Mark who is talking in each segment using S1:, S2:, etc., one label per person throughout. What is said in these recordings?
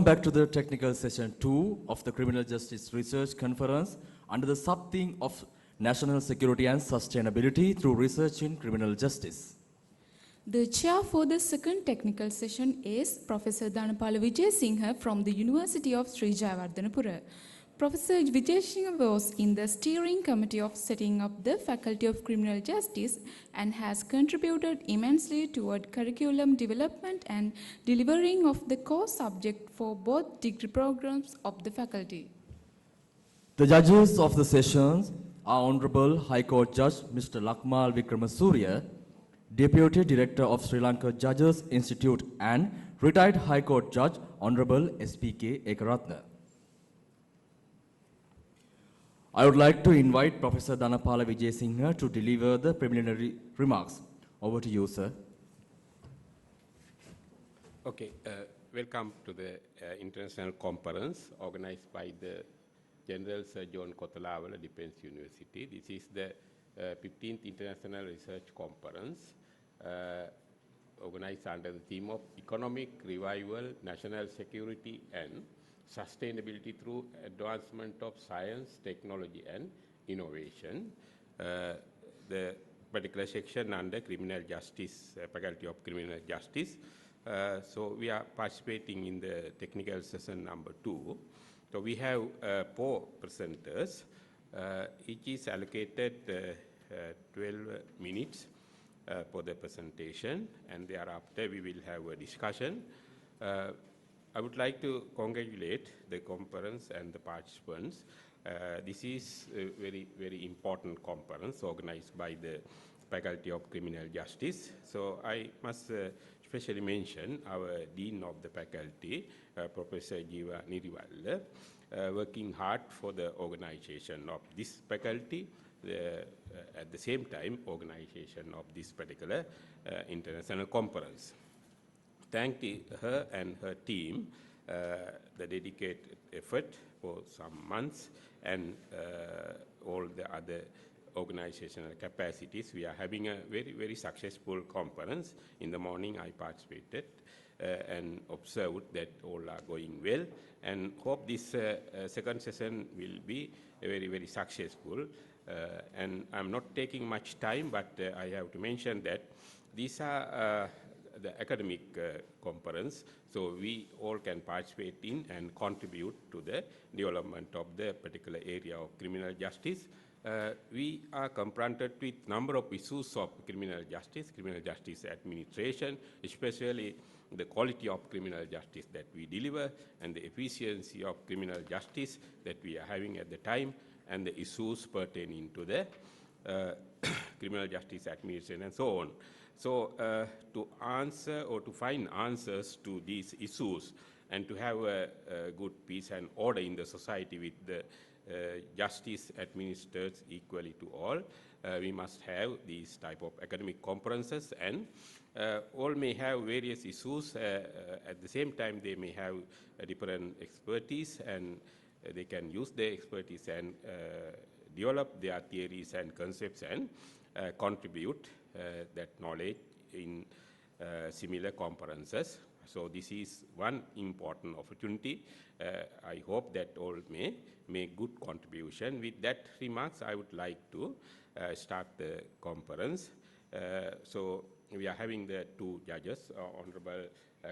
S1: Welcome back to the technical session 2 of the Criminal Justice Research Conference under the sub-theme of National Security and Sustainability through Research in Criminal Justice.
S2: The chair for the second technical session is Professor Dhanapala from the University of Sri Jayewardenepura. Professor Wijewardhana was in the steering committee of setting up the Faculty of Criminal Justice and has contributed immensely toward curriculum development and delivering of the core subject for both degree programs of the faculty.
S1: The judges of the sessions are Honorable High Court Judge Mr. Lakmal Wickramasurya, Deputy Director of Sri Lanka Judges Institute and retired High Court Judge Honorable SPK Ekaratna. I would like to invite Professor Dhanapala Wijewardhana to deliver the preliminary remarks. Over to you, sir.
S3: Okay, welcome to the international conference organized by the General Sir John Kotalawala Defence University. This is the 15th International Research Conference organized under the theme of Economic Revival, National Security and Sustainability through Advancement of Science, Technology and Innovation. The particular section under Criminal Justice, Faculty of Criminal Justice. So we are participating in the technical session number 2. So we have 4 presenters. Each is allocated 12 minutes for the presentation, and thereafter we will have a discussion. I would like to congratulate the conference and the participants. This is a very, very important conference organized by the Faculty of Criminal Justice. So I must especially mention our Dean of the Faculty, Professor Niriella, working hard for the organization of this faculty, at the same time organization of this particular international conference. Thank her and her team, the dedicated effort for some months and all the other organizational capacities. We are having a very, very successful conference. In the morning I participated and observed that all are going well, and hope this second session will be very, very successful. And I'm not taking much time, but I have to mention that these are the academic conference, so we all can participate in and contribute to the development of the particular area of criminal justice. We are confronted with number of issues of criminal justice administration, especially the quality of criminal justice that we deliver and the efficiency of criminal justice that we are having at the time, and the issues pertaining to the criminal justice administration and so on. So to answer or to find answers to these issues and to have a good peace and order in the society with the justice administered equally to all, we must have these type of academic conferences, and all may have various issues. At the same time, they may have a different expertise, and they can use their expertise and develop their theories and concepts and contribute that knowledge in similar conferences. So this is one important opportunity. I hope that all may make good contribution. With that remarks, I would like to start the conference. So we are having the 2 judges, Honorable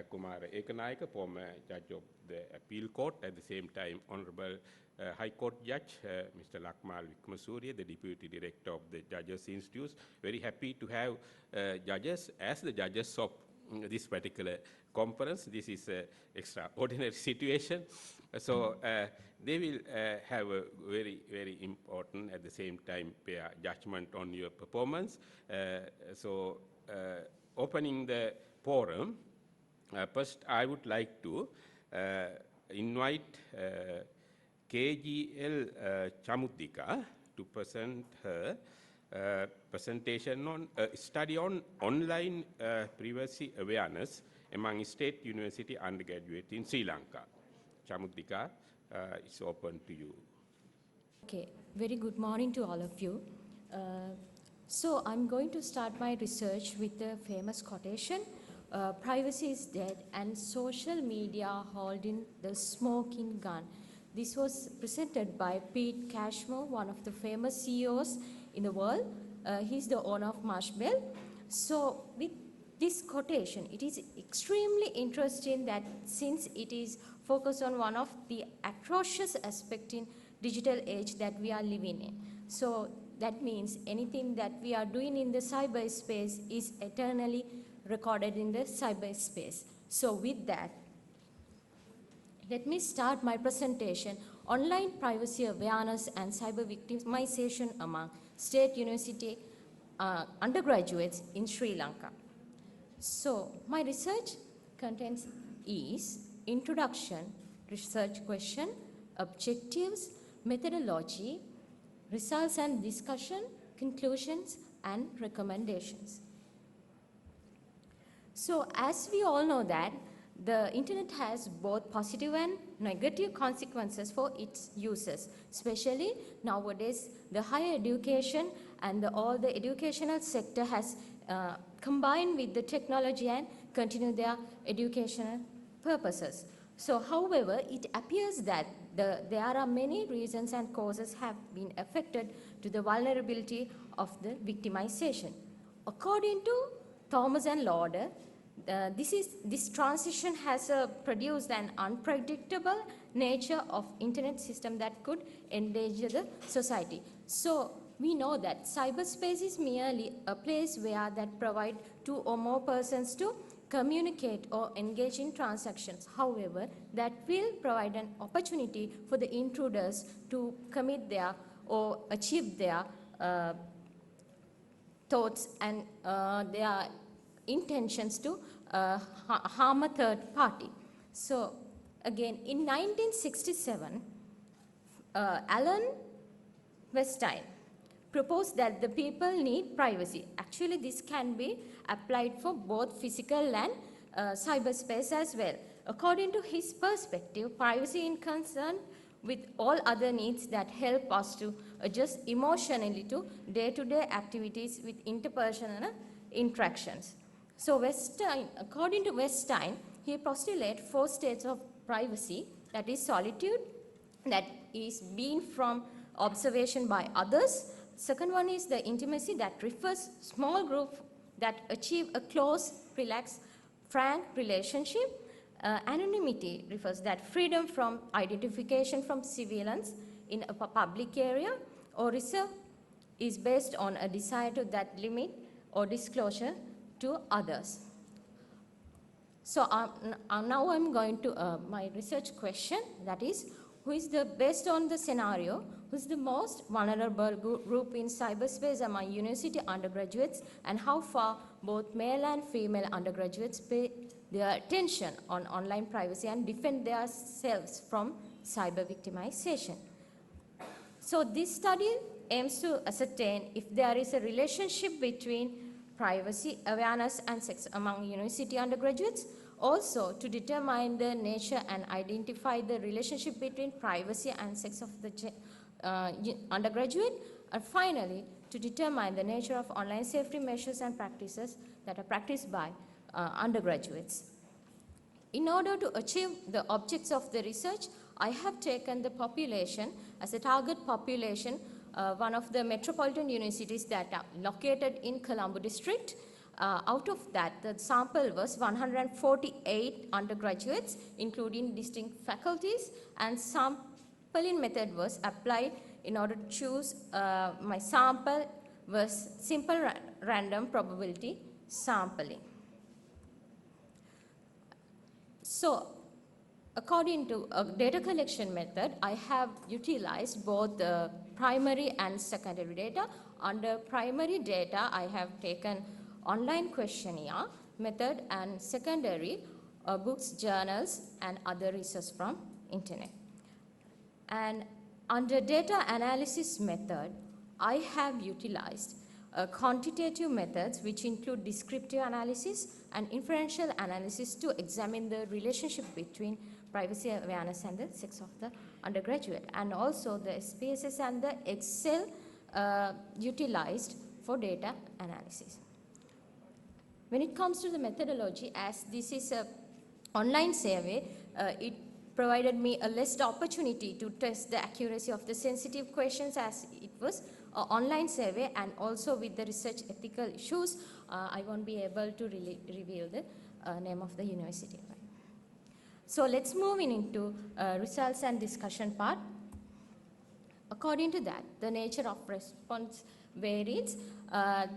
S3: Kumara Ekanayake, former judge of the appeal court, at the same time Honorable High Court Judge Mr. Lakmal Wickramasurya, the Deputy Director of the Judges Institute. Very happy to have judges as the judges of this particular conference. This is an extraordinary situation. So they will have a very, very important, at the same time, pair judgment on your performance. So opening the forum, first I would like to invite KGL Chamuddika to present her presentation on study on online privacy awareness among state university undergraduates in Sri Lanka. Chamuddika, it's open to you.
S4: Okay, very good morning to all of you. So I'm going to start my research with a famous quotation privacy is dead and social media holding the smoking gun. This was presented by Pete Cashmore, one of the famous CEOs in the world. He's the owner of Marshmallow. So with this quotation, it is extremely interesting that since it is focused on one of the atrocious aspects in digital age that we are living in. So that means anything that we are doing in the cyberspace is eternally recorded in the cyberspace. So with that, let me start my presentation, Online Privacy Awareness and Cyber Victimization Among State University Undergraduates in Sri Lanka. So my research contents is introduction, research question, objectives, methodology, results and discussion, conclusions, and recommendations. So as we all know that the internet has both positive and negative consequences for its users, especially nowadays the higher education and all the educational sector has combined with the technology and continue their educational purposes. So however, it appears that there are many reasons and causes have been affected to the vulnerability of the victimization. According to Thomas and Lauder, this transition has produced an unpredictable nature of internet system that could endanger the society. So we know that cyberspace is merely a place where that provide two or more persons to communicate or engage in transactions. However, that will provide an opportunity for the intruders to commit their or achieve their thoughts and their intentions to harm a third party. So again, in 1967, Alan Weinstein proposed that the people need privacy. Actually, this can be applied for both physical and cyberspace as well. According to his perspective, privacy is concerned with all other needs that help us to adjust emotionally to day-to-day activities with interpersonal interactions. So Weinstein, according to Weinstein, he postulates 4 states of privacy, that is solitude, that is being from observation by others. Second one is the intimacy, that refers small group that achieve a close, relaxed, frank relationship. Anonymity refers that freedom from identification from surveillance in a public area, or reserve is based on a desire to that limit or disclosure to others. So now I'm going to my research question, that is, based on the scenario, who is the most vulnerable group in cyberspace among university undergraduates, and how far both male and female undergraduates pay their attention on online privacy and defend themselves from cyber victimization. So this study aims to ascertain if there is a relationship between privacy, awareness, and sex among university undergraduates, also to determine the nature and identify the relationship between privacy and sex of the undergraduate, and finally, to determine the nature of online safety measures and practices that are practiced by undergraduates. In order to achieve the objects of the research, I have taken the population as a target population, one of the metropolitan universities that are located in Colombo district. Out of that, the sample was 148 undergraduates, including distinct faculties, and sampling method was applied in order to choose. My sample was simple random probability sampling. So, according to a data collection method, I have utilized both the primary and secondary data. Under primary data, I have taken online questionnaire method, and secondary books, journals, and other research from internet. And under data analysis method, I have utilized quantitative methods which include descriptive analysis and inferential analysis to examine the relationship between privacy awareness and the sex of the undergraduate, and also the SPSS and the Excel utilized for data analysis. When it comes to the methodology, as this is a online survey, it provided me a less opportunity to test the accuracy of the sensitive questions as it was an online survey, and also with the research ethical issues, I won't be able to reveal the name of the university. So let's move into results and discussion part. According to that, the nature of response varies.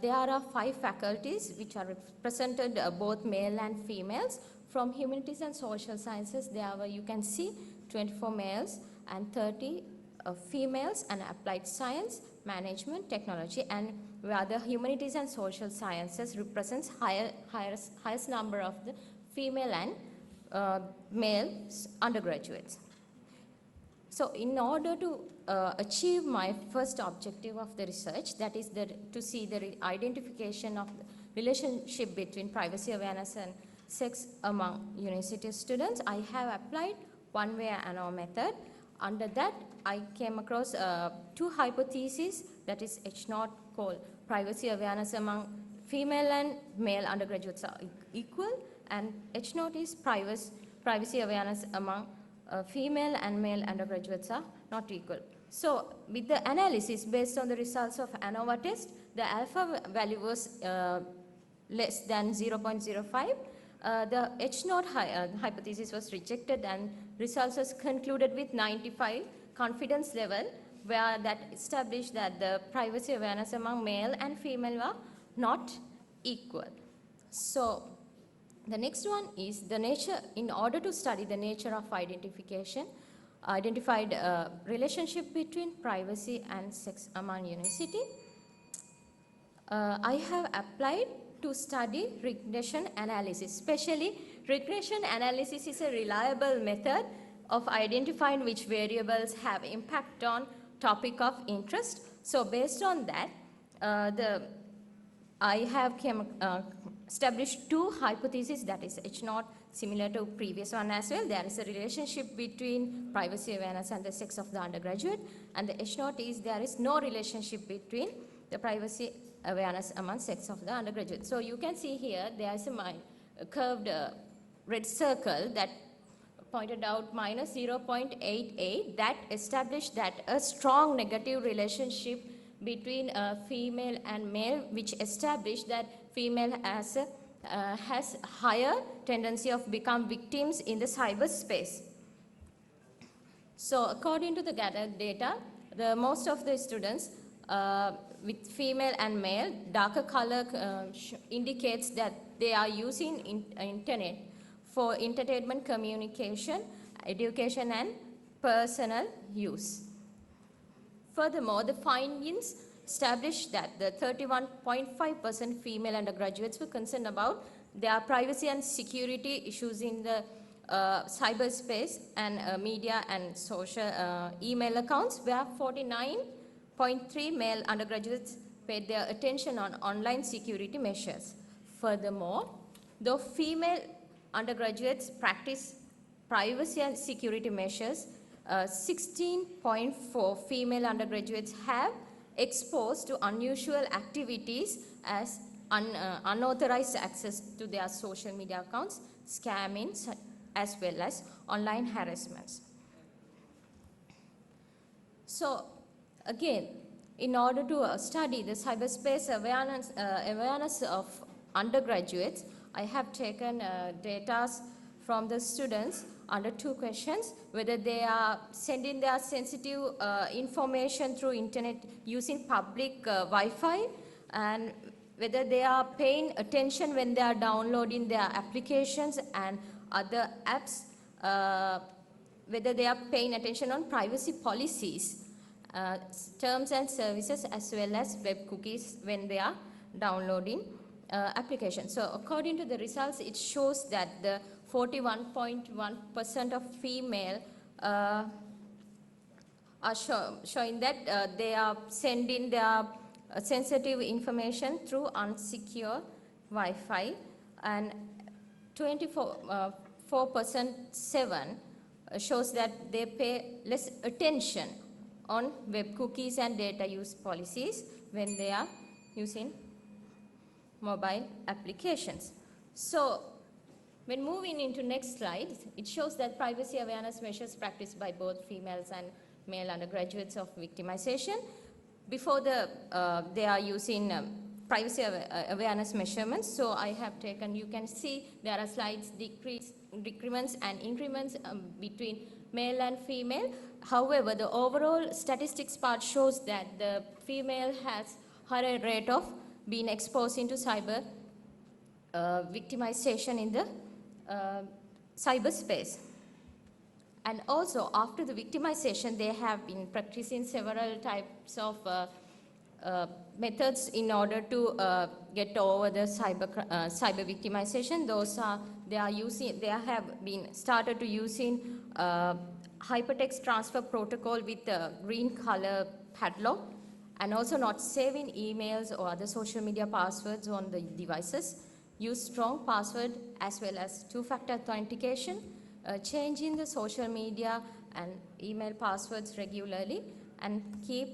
S4: There are 5 faculties which are represented, both male and females. From humanities and social sciences, there were, you can see, 24 males and 30 females, and applied science, management, technology, and where the humanities and social sciences represents highest number of the female and male undergraduates. So in order to achieve my first objective of the research, that is to see the identification of the relationship between privacy awareness and sex among university students, I have applied one-way ANOVA method. Under that, I came across 2 hypotheses, that is H0 called privacy awareness among female and male undergraduates are equal, and H0 is privacy awareness among female and male undergraduates are not equal. So with the analysis based on the results of ANOVA test, the alpha value was less than 0.05. The H0 hypothesis was rejected, and results was concluded with 95 confidence level, where that established that the privacy awareness among male and female were not equal. So the next one is the nature. In order to study the nature of identified relationship between privacy and sex among university, I have applied to study regression analysis. Especially, regression analysis is a reliable method of identifying which variables have impact on topic of interest. So based on that, I have established 2 hypotheses, that is H0, similar to previous one as well. There is a relationship between privacy awareness and the sex of the undergraduate, and the H0 is there is no relationship between the privacy awareness among sex of the undergraduate. So you can see here there is a curved red circle that pointed out minus 0.88, that established that a strong negative relationship between female and male, which established that female has higher tendency of become victims in the cyberspace. So according to the gathered data, most of the students with female and male, darker color indicates that they are using internet for entertainment, communication, education, and personal use. Furthermore, the findings established that the 31.5% female undergraduates were concerned about their privacy and security issues in the cyberspace and media and social email accounts, where 49.3 male undergraduates paid their attention on online security measures. Furthermore, though female undergraduates practice privacy and security measures, 16.4 female undergraduates have exposed to unusual activities as unauthorized access to their social media accounts, scamming, as well as online harassments. So again, in order to study the cyberspace awareness of undergraduates, I have taken data from the students under 2 questions, whether they are sending their sensitive information through internet using public Wi-Fi, and whether they are paying attention when they are downloading their applications and other apps, whether they are paying attention on privacy policies, terms and services, as well as web cookies when they are downloading applications. So according to the results, it shows that the 41.1% of female are showing that they are sending their sensitive information through unsecure Wi-Fi, and 24.7% shows that they pay less attention on web cookies and data use policies when they are using mobile applications. So, when moving into next slide, it shows that privacy awareness measures practiced by both females and male undergraduates of victimization. Before they are using privacy awareness measurements, so I have taken, you can see there are slides decrements and increments between male and female. However, the overall statistics part shows that the female has higher rate of being exposed into cyber victimization in the cyberspace. And also, after the victimization, they have been practicing several types of methods in order to get over the cyber victimization. Those are, they have been started to using hypertext transfer protocol with a green color padlock, and also not saving emails or other social media passwords on the devices. Use strong password as well as two-factor authentication, changing the social media and email passwords regularly, and keep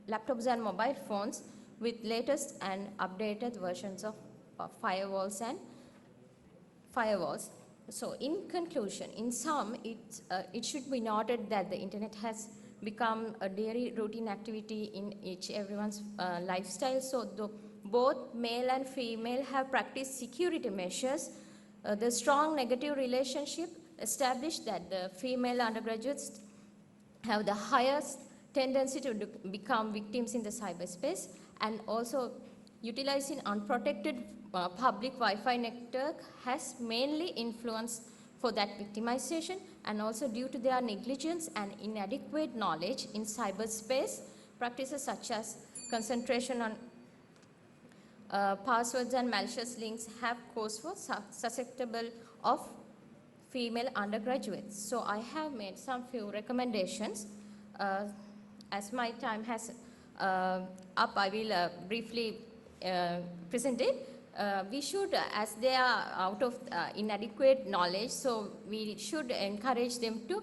S4: laptops and mobile phones with latest and updated versions of firewalls. So in conclusion, in sum, it should be noted that the internet has become a daily routine activity in everyone's lifestyle. So both male and female have practiced security measures. The strong negative relationship established that the female undergraduates have the highest tendency to become victims in the cyberspace, and also utilizing unprotected public Wi-Fi network has mainly influenced for that victimization, and also due to their negligence and inadequate knowledge in cyberspace, practices such as concentration on passwords and malicious links have caused for susceptible of female undergraduates. So I have made some few recommendations. As my time has up, I will briefly present it. We should, as they are out of inadequate knowledge, so we should encourage them to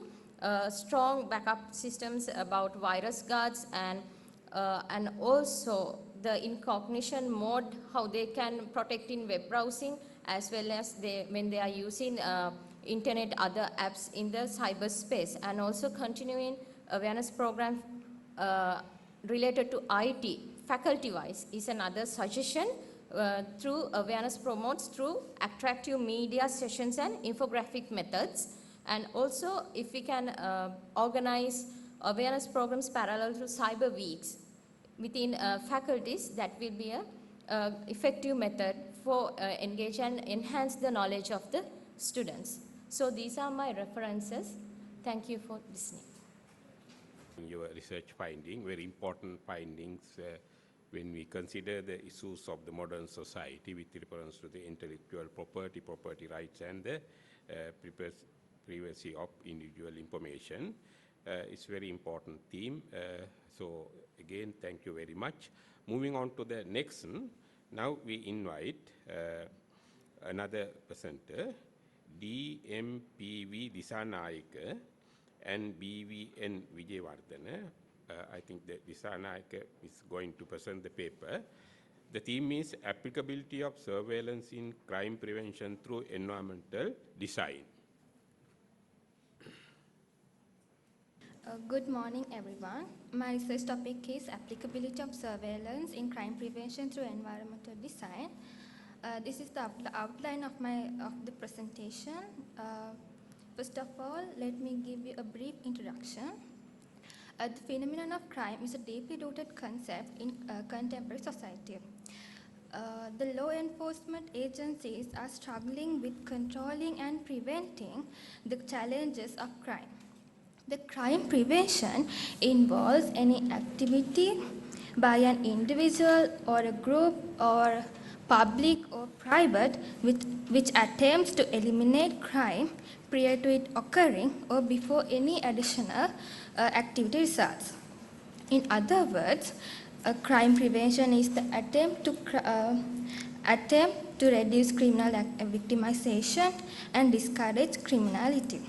S4: strong backup systems about virus guards, and also the incognition mode, how they can protect in web browsing, as well as when they are using internet, other apps in the cyberspace, and also continuing awareness program related to IT faculty-wise is another suggestion. Through awareness promotes through attractive media sessions and infographic methods, and also if we can organize awareness programs parallel to cyber weeks within faculties, that will be a effective method for engage and enhance the knowledge of the students. So these are my references. Thank you for listening.
S3: Your research finding, very important findings when we consider the issues of the modern society with reference to the intellectual property rights, and the privacy of individual information. It's a very important theme. So again, thank you very much. Moving on to the next one. Now we invite another presenter, DMPV Dissanayake and BVN Wijewardhana. I think that Dissanayake is going to present the paper. The theme is Applicability of Surveillance in Crime Prevention through Environmental Design.
S5: Good morning, everyone. My research topic is Applicability of Surveillance in Crime Prevention through Environmental Design. This is the outline of the presentation. First of all, let me give you a brief introduction. The phenomenon of crime is a deeply rooted concept in contemporary society. The law enforcement agencies are struggling with controlling and preventing the challenges of crime. The crime prevention involves any activity by an individual or a group or public or private which attempts to eliminate crime prior to it occurring or before any additional activity results. In other words, crime prevention is the attempt to reduce criminal victimization and discourage criminality.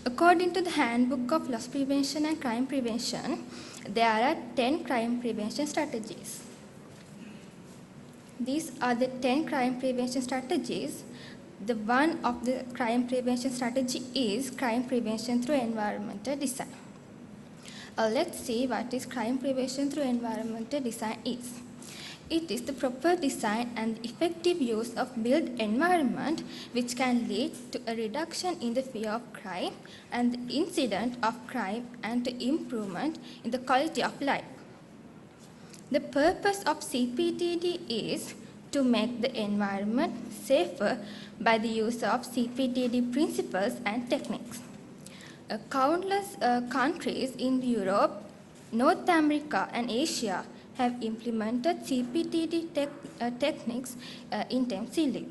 S5: According to the Handbook of Loss Prevention and Crime Prevention, there are 10 crime prevention strategies. These are the 10 crime prevention strategies. The one of the crime prevention strategy is crime prevention through environmental design. Let's see what is crime prevention through environmental design is. It is the proper design and effective use of built environment which can lead to a reduction in the fear of crime and the incident of crime and to improvement in the quality of life. The purpose of CPTED is to make the environment safer by the use of CPTED principles and techniques. Countless countries in Europe, North America and Asia have implemented CPTED techniques intensively.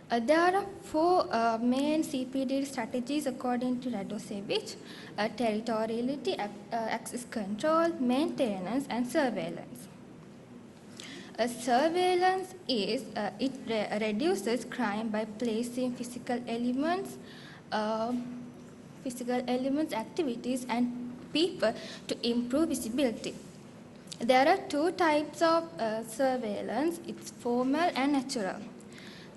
S5: There are 4 main CPTED strategies according to Radosevich: territoriality, access control, maintenance and surveillance. Surveillance is, it reduces crime by placing physical elements, activities and people to improve visibility. There are 2 types of surveillance, it's formal and natural.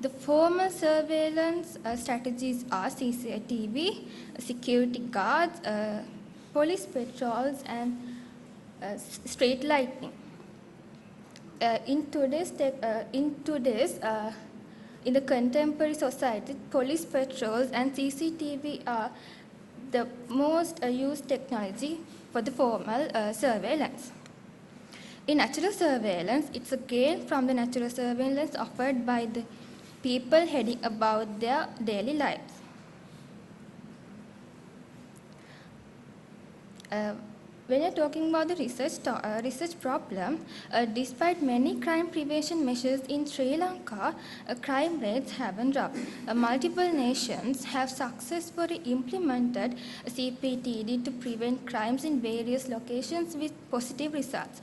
S5: The formal surveillance strategies are CCTV, security guards, police patrols and street lighting. In the contemporary society, police patrols and CCTV are the most used technology for the formal surveillance. In natural surveillance, it's a gain from the natural surveillance offered by the people heading about their daily lives. When you're talking about the research problem, despite many crime prevention measures in Sri Lanka, crime rates haven't dropped. Multiple nations have successfully implemented CPTED to prevent crimes in various locations with positive results.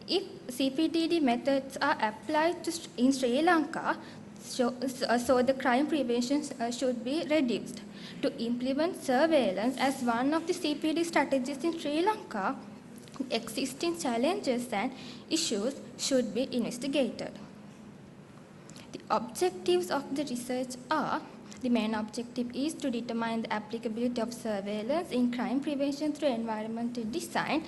S5: If CPTED methods are applied in Sri Lanka, so the crime prevention should be reduced. To implement surveillance as one of the CPTED strategies in Sri Lanka, existing challenges and issues should be investigated. The objectives of the research are: the main objective is to determine the applicability of surveillance in crime prevention through environmental design,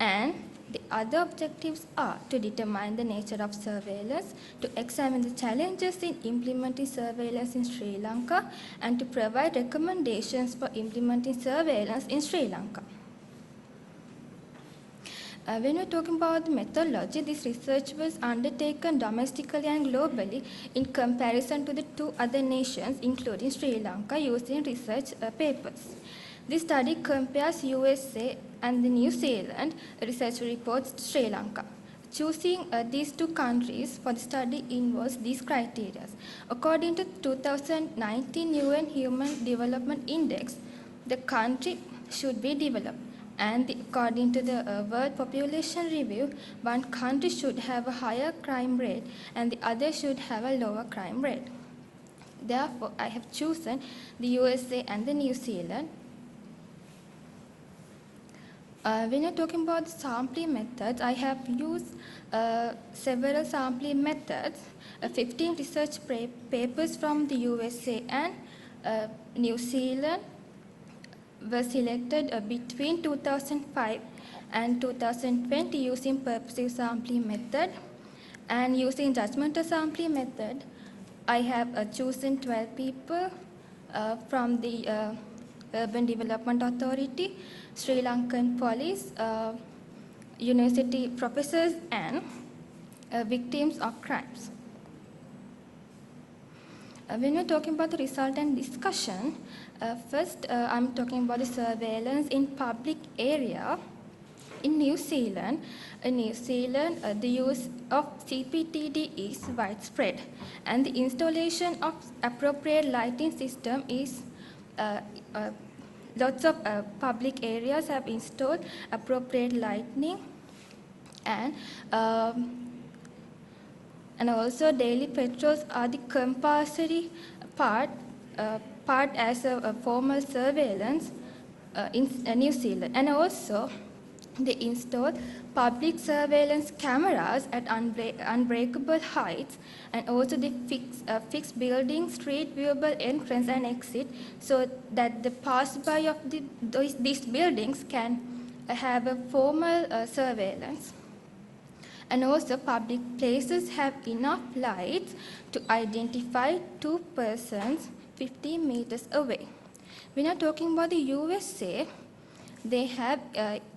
S5: and the other objectives are to determine the nature of surveillance, to examine the challenges in implementing surveillance in Sri Lanka, and to provide recommendations for implementing surveillance in Sri Lanka. When we're talking about the methodology, this research was undertaken domestically and globally in comparison to the 2 other nations, including Sri Lanka, using research papers. This study compares USA and the New Zealand research reports to Sri Lanka. Choosing these 2 countries for the study involves these criteria. According to 2019 UN Human Development Index, the country should be developed. And according to the World Population Review, one country should have a higher crime rate and the other should have a lower crime rate. Therefore, I have chosen the USA and the New Zealand. When you're talking about the sampling methods, I have used several sampling methods. 15 research papers from the USA and New Zealand were selected between 2005 and 2020 using purposive sampling method. And using judgmental sampling method, I have chosen 12 people from the Urban Development Authority, Sri Lankan police, university professors and victims of crimes. When we're talking about the result and discussion, first I'm talking about the surveillance in public area. In New Zealand, the use of CPTED is widespread and the installation of appropriate lighting system is lots of public areas have installed appropriate lighting, and also daily patrols are the compulsory part as a formal surveillance in New Zealand. And also they installed public surveillance cameras at unbreakable heights, and also they fixed building street viewable entrance and exit so that the passerby of these buildings can have a formal surveillance. And also public places have enough lights to identify two persons 15 meters away. When you're talking about the USA, they have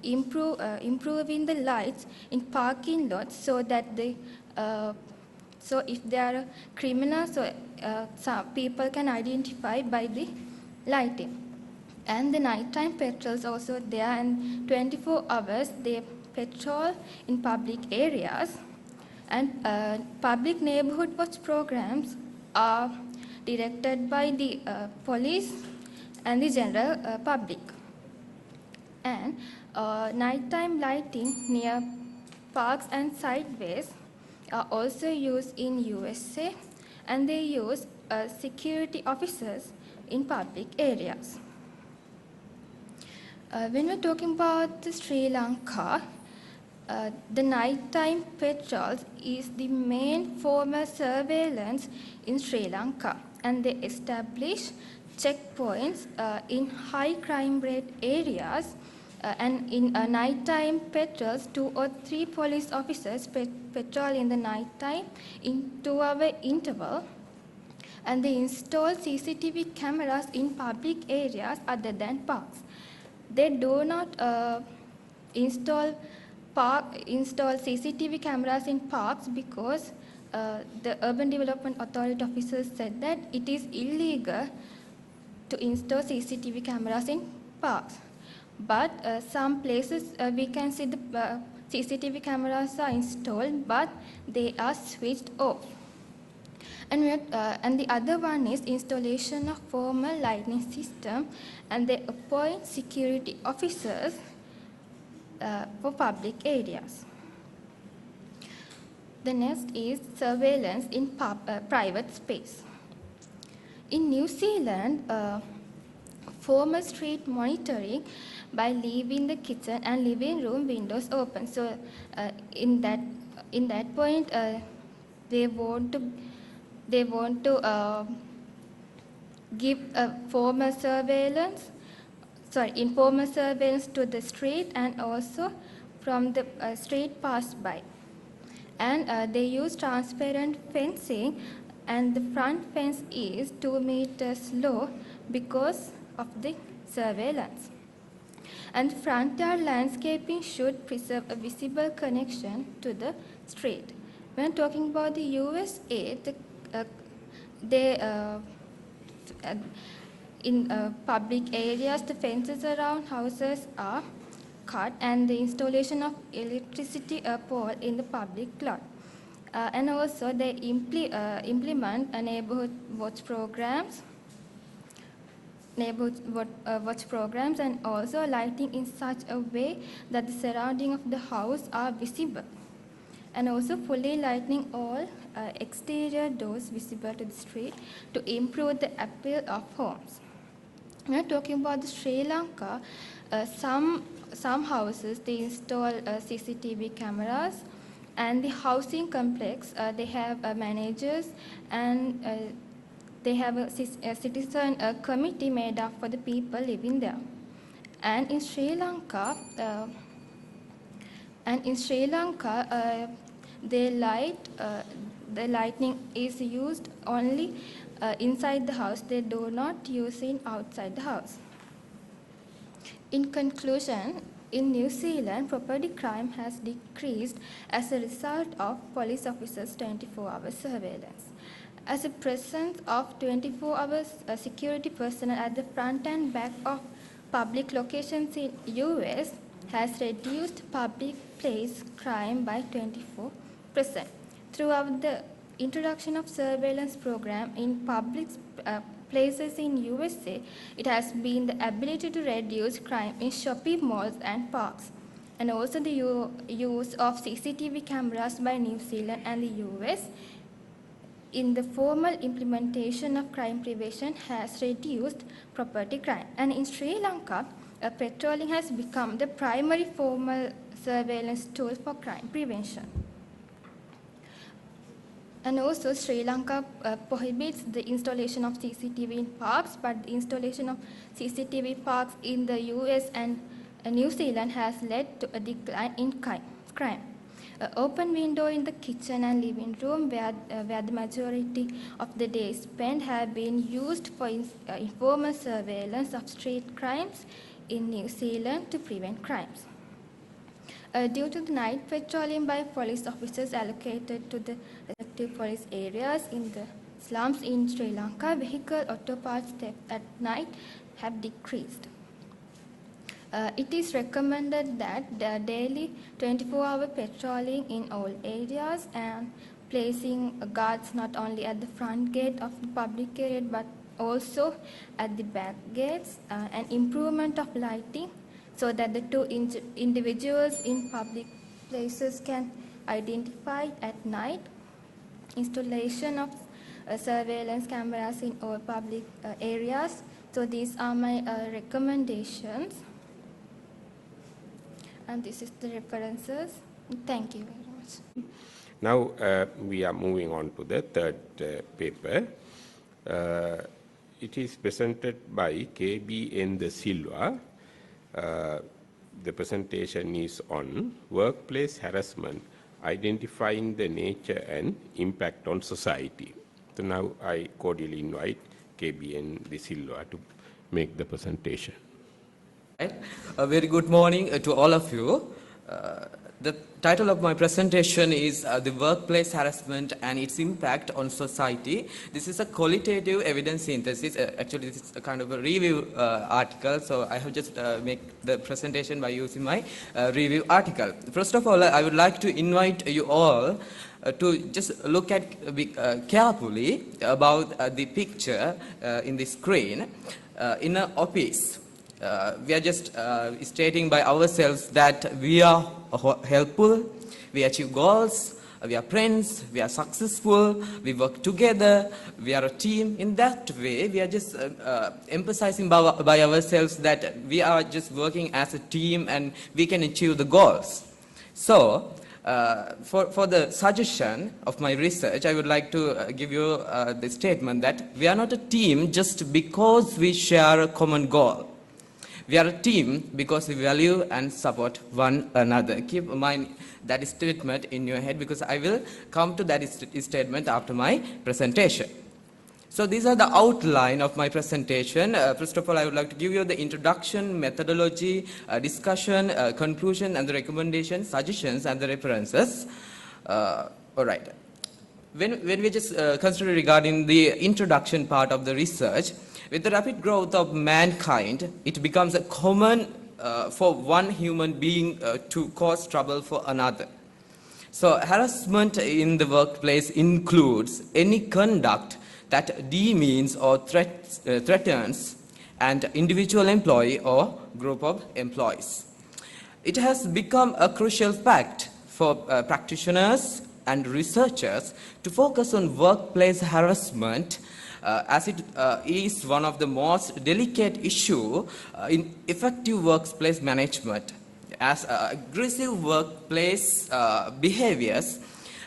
S5: improving the lights in parking lots so that so if there are criminals, so some people can identify by the lighting. And the nighttime patrols also there, and 24 hours they patrol in public areas. And public neighborhood watch programs are directed by the police and the general public. And nighttime lighting near parks and sideways are also used in USA, and they use security officers in public areas. When we're talking about Sri Lanka, the nighttime patrols is the main formal surveillance in Sri Lanka, and they establish checkpoints in high crime rate areas, and in nighttime patrols, 2 or 3 police officers patrol in the nighttime in 2-hour interval, and they install CCTV cameras in public areas other than parks. They do not install CCTV cameras in parks because the Urban Development Authority officers said that it is illegal to install CCTV cameras in parks. But some places we can see the CCTV cameras are installed, but they are switched off. And the other one is installation of formal lighting system, and they appoint security officers for public areas. The next is surveillance in private space. In New Zealand, formal street monitoring by leaving the kitchen and living room windows open. So in that point, they want to give informal surveillance to the street and also from the street pass by. And they use transparent fencing, and the front fence is 2 meters low because of the surveillance. And front yard landscaping should preserve a visible connection to the street. When talking about the USA, in public areas, the fences around houses are cut, and the installation of electricity pole in the public lot. And also they implement neighborhood watch programs, and also lighting in such a way that the surrounding of the house are visible, and also fully lighting all exterior doors visible to the street to improve the appeal of homes. When talking about the Sri Lanka, some houses they install CCTV cameras, and the housing complex they have managers, and they have a citizen committee made up for the people living there. And in Sri Lanka, the lighting is used only inside the house. They do not use it outside the house. In conclusion, in New Zealand, property crime has decreased as a result of police officers' 24-hour surveillance. As a presence of 24-hour security personnel at the front and back of public locations in US has reduced public place crime by 24%. Throughout the introduction of surveillance program in public places in USA, it has been the ability to reduce crime in shopping malls and parks. And also the use of CCTV cameras by New Zealand and the US in the formal implementation of crime prevention has reduced property crime. And in Sri Lanka, patrolling has become the primary formal surveillance tool for crime prevention. And also, Sri Lanka prohibits the installation of CCTV in parks, but the installation of CCTV parks in the US and New Zealand has led to a decline in crime. An open window in the kitchen and living room, where the majority of the day spent, have been used for informal surveillance of street crimes in New Zealand to prevent crimes. Due to the night patrolling by police officers allocated to the respective police areas in the slums in Sri Lanka, vehicle auto parts theft at night have decreased. It is recommended that the daily 24-hour patrolling in all areas and placing guards not only at the front gate of the public area but also at the back gates, and improvement of lighting so that the two individuals in public places can identify at night, installation of surveillance cameras in all public areas. So these are my recommendations. And this is the references. Thank you very much.
S3: Now we are moving on to the third paper. It is presented by KBN De Silva. The presentation is on workplace harassment, identifying the nature and impact on society. So now I cordially invite KBN De Silva to make the presentation.
S6: A very good morning to all of you. The title of my presentation is The Workplace Harassment and Its Impact on Society. This is a qualitative evidence synthesis. Actually, this is a kind of a review article, so I have just make the presentation by using my review article. First of all, I would like to invite you all to just look at carefully about the picture in the screen. In an office, we are just stating by ourselves that we are helpful, we achieve goals, we are friends, we are successful, we work together, we are a team. In that way, we are just emphasizing by ourselves that we are just working as a team and we can achieve the goals. So, for the suggestion of my research, I would like to give you the statement that we are not a team just because we share a common goal. We are a team because we value and support one another. Keep in mind that statement in your head, because I will come to that statement after my presentation. So these are the outline of my presentation. First of all, I would like to give you the introduction, methodology, discussion, conclusion, and the recommendations, suggestions, and the references. All right. When we just consider regarding the introduction part of the research, with the rapid growth of mankind, it becomes a common for one human being to cause trouble for another. So harassment in the workplace includes any conduct that demeans or threatens an individual employee or group of employees. It has become a crucial fact for practitioners and researchers to focus on workplace harassment as it is one of the most delicate issues in effective workplace management, as aggressive workplace behaviors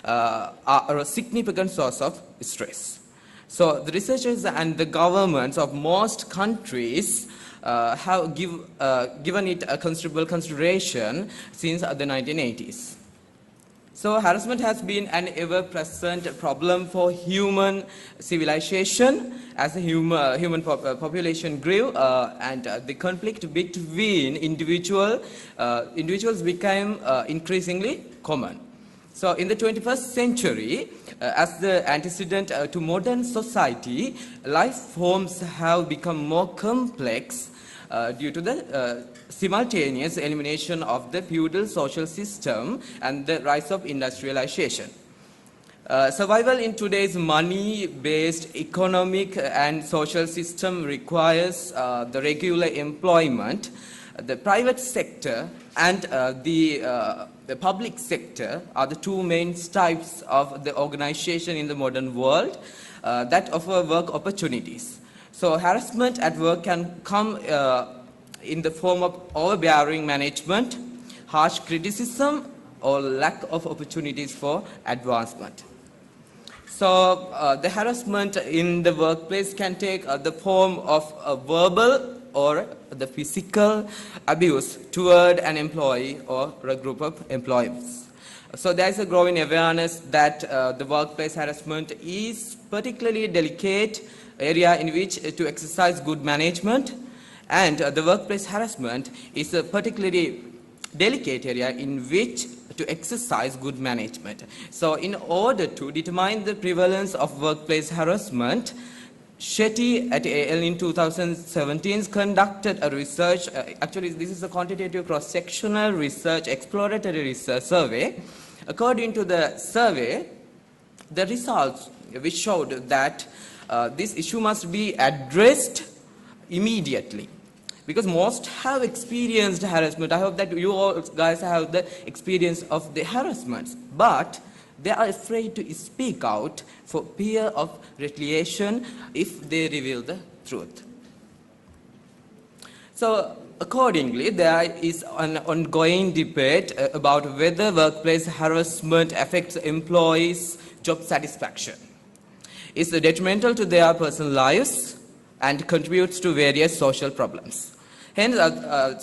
S6: are a significant source of stress. So the researchers and the governments of most countries have given it a considerable consideration since the 1980s. So harassment has been an ever-present problem for human civilization as the human population grew and the conflict between individuals became increasingly common. So in the 21st century, as the antecedent to modern society, life forms have become more complex due to the simultaneous elimination of the feudal social system and the rise of industrialization. Survival in today's money-based economic and social system requires the regular employment. The private sector and the public sector are the two main types of the organization in the modern world that offer work opportunities. So harassment at work can come in the form of overbearing management, harsh criticism, or lack of opportunities for advancement. So the harassment in the workplace can take the form of a verbal or the physical abuse toward an employee or a group of employees. So there is a growing awareness that the workplace harassment is particularly delicate area in which to exercise good management, and the workplace harassment is a particularly delicate area in which to exercise good management. So in order to determine the prevalence of workplace harassment, Shetty at AL in 2017 conducted a research, actually this is a quantitative cross-sectional research, exploratory research survey. According to the survey, the results which showed that this issue must be addressed immediately, because most have experienced harassment. I hope that you all guys have the experience of the harassments, but they are afraid to speak out for fear of retaliation if they reveal the truth. So accordingly, there is an ongoing debate about whether workplace harassment affects employees' job satisfaction. It's detrimental to their personal lives and contributes to various social problems. Hence,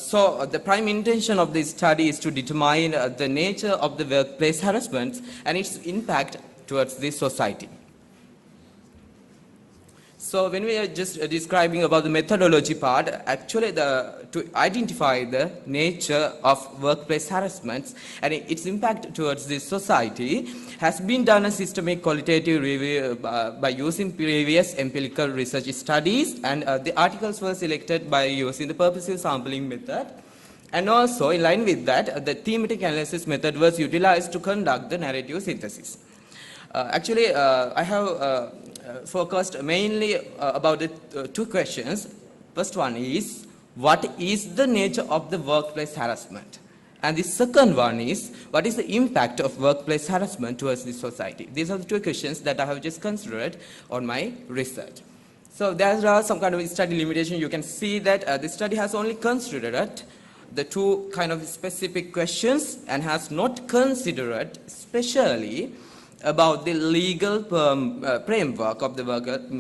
S6: so the prime intention of this study is to determine the nature of the workplace harassment and its impact towards the society. So when we are just describing about the methodology part, actually to identify the nature of workplace harassments and its impact towards the society has been done a systematic qualitative review by using previous empirical research studies, and the articles were selected by using the purposive sampling method. And also in line with that, the thematic analysis method was utilized to conduct the narrative synthesis. Actually, I have focused mainly about the two questions. First one is, what is the nature of the workplace harassment? And the second one is, what is the impact of workplace harassment towards the society? These are the two questions that I have just considered on my research. So there are some kind of study limitation. You can see that the study has only considered the two kind of specific questions and has not considered especially about the legal framework of the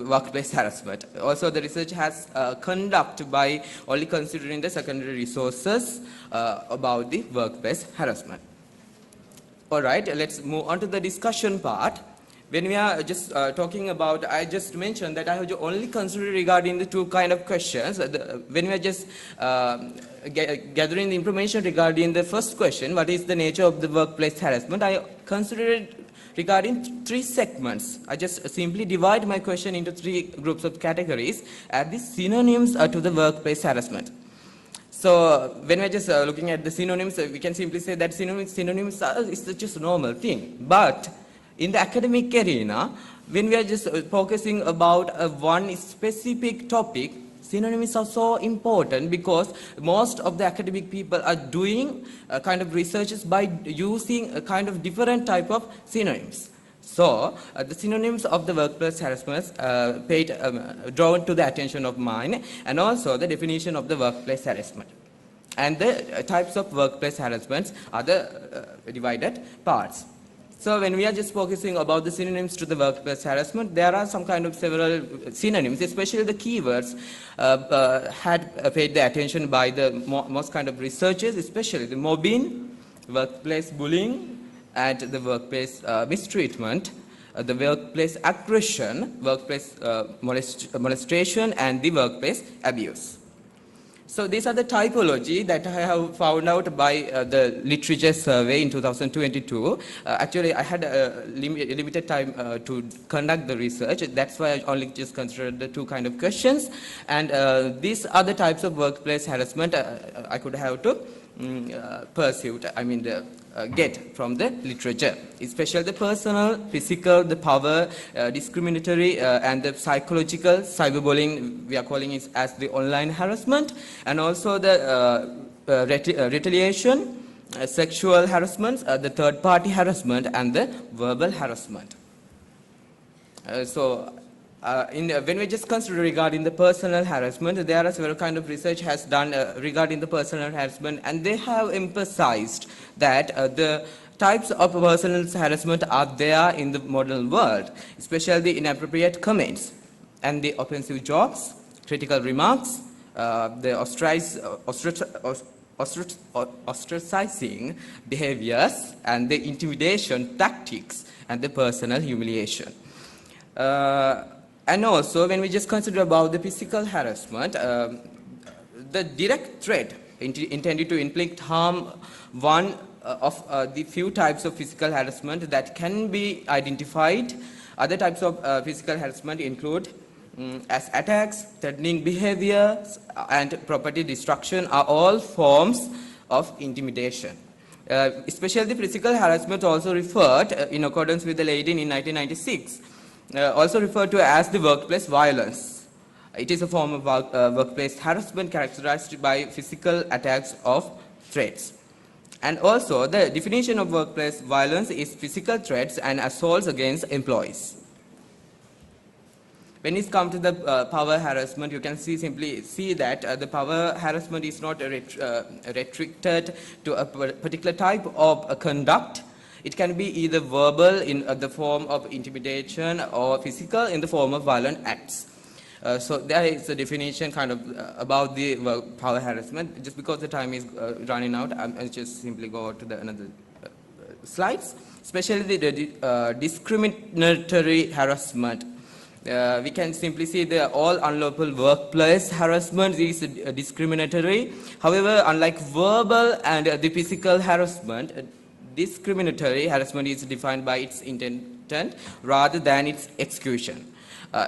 S6: workplace harassment. Also, the research has conducted by only considering the secondary resources about the workplace harassment. All right, let's move on to the discussion part. When we are just talking about, I just mentioned that I have only considered regarding the two kind of questions. When we are just gathering the information regarding the first question, what is the nature of the workplace harassment, I considered regarding three segments. I just simply divide my question into three groups of categories as the synonyms to the workplace harassment. So when we're just looking at the synonyms, we can simply say that synonyms is just a normal thing. But in the academic arena, when we are just focusing about one specific topic, synonyms are so important because most of the academic people are doing kind of researches by using a kind of different type of synonyms. So the synonyms of the workplace harassment drawn to the attention of mine, and also the definition of the workplace harassment. And the types of workplace harassments are the divided parts. So when we are just focusing about the synonyms to the workplace harassment, there are some kind of several synonyms, especially the keywords had paid the attention by the most kind of researchers, especially the mobbing, workplace bullying, and the workplace mistreatment, the workplace aggression, workplace molestation, and the workplace abuse. So these are the typology that I have found out by the literature survey in 2022. Actually, I had a limited time to conduct the research. That's why I only just considered the two kind of questions. And these are the types of workplace harassment I could have to pursue, get from the literature, especially the personal, physical, the power, discriminatory, and the psychological, cyberbullying, we are calling it as the online harassment, and also the retaliation, sexual harassment, the third-party harassment, and the verbal harassment. So when we just consider regarding the personal harassment, there are several kind of research has done regarding the personal harassment, and they have emphasized that the types of personal harassment are there in the modern world, especially the inappropriate comments and the offensive jokes, critical remarks, the ostracizing behaviors, and the intimidation tactics, and the personal humiliation. And also, when we just consider about the physical harassment, the direct threat intended to inflict harm, one of the few types of physical harassment that can be identified. Other types of physical harassment include as attacks, threatening behaviors, and property destruction are all forms of intimidation. Especially the physical harassment also referred, in accordance with the lady in 1996, also referred to as the workplace violence. It is a form of workplace harassment characterized by physical attacks of threats. And also, the definition of workplace violence is physical threats and assaults against employees. When it comes to the power harassment, you can simply see that the power harassment is not restricted to a particular type of conduct. It can be either verbal in the form of intimidation or physical in the form of violent acts. So there is a definition kind of about the power harassment. Just because the time is running out, I'll just simply go to the another slides. Especially the discriminatory harassment. We can simply see the all unlawful workplace harassment is discriminatory. However, unlike verbal and the physical harassment, discriminatory harassment is defined by its intent rather than its execution.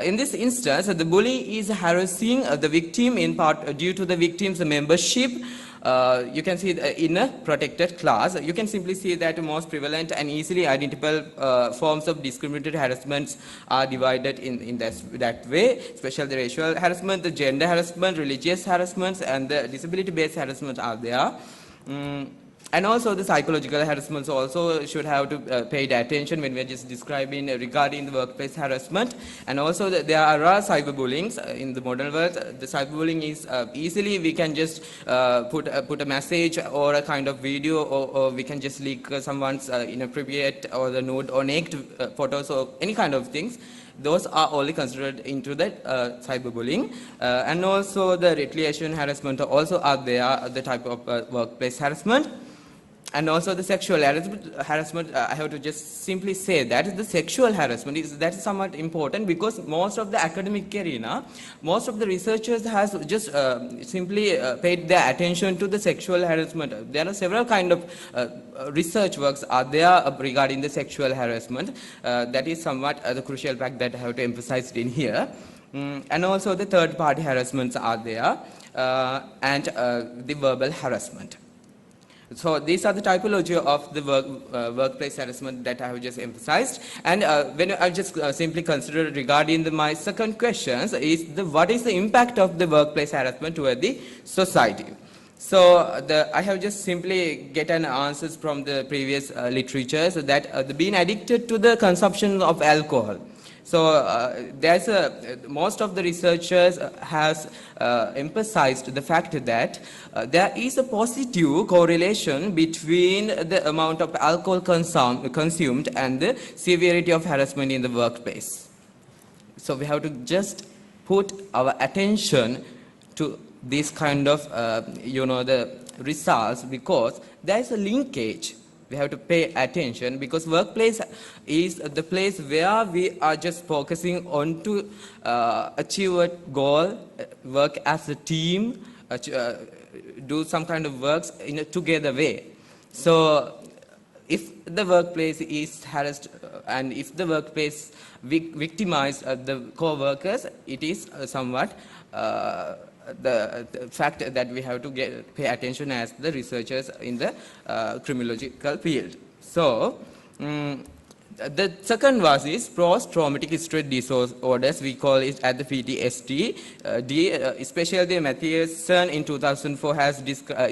S6: In this instance, the bully is harassing the victim in part due to the victim's membership. You can see in a protected class. You can simply see that the most prevalent and easily identifiable forms of discriminatory harassments are divided in that way, especially the racial harassment, the gender harassment, religious harassments, and the disability-based harassment are there. And also the psychological harassments also should have to pay the attention when we are just describing regarding the workplace harassment. And also there are cyberbullying in the modern world. The cyberbullying is easily we can just put a message or a kind of video, or we can just leak someone's inappropriate or the nude or naked photos or any kind of things. Those are only considered into that cyberbullying. And also the retaliation harassment also are there, the type of workplace harassment. And also the sexual harassment, I have to just simply say that the sexual harassment is somewhat important, because most of the academic arena, most of the researchers has just simply paid their attention to the sexual harassment. There are several kind of research works are there regarding the sexual harassment. That is somewhat the crucial fact that I have to emphasize in here. And also the third party harassments are there, and the verbal harassment. So these are the typology of the workplace harassment that I have just emphasized. And when I just simply consider regarding my second questions is what is the impact of the workplace harassment toward the society? So I have just simply gotten answers from the previous literatures that being addicted to the consumption of alcohol. So most of the researchers has emphasized the fact that there is a positive correlation between the amount of alcohol consumed and the severity of harassment in the workplace. So we have to just put our attention to this kind of, the results, because there is a linkage. We have to pay attention, because workplace is the place where we are just focusing on to achieve a goal, work as a team, do some kind of works in a together way. So if the workplace is harassed and if the workplace victimizes the co-workers, it is somewhat the fact that we have to pay attention as the researchers in the criminological field. So the second was is post-traumatic stress disorders. We call it at the PTSD. Especially the Matthiasson in 2004 has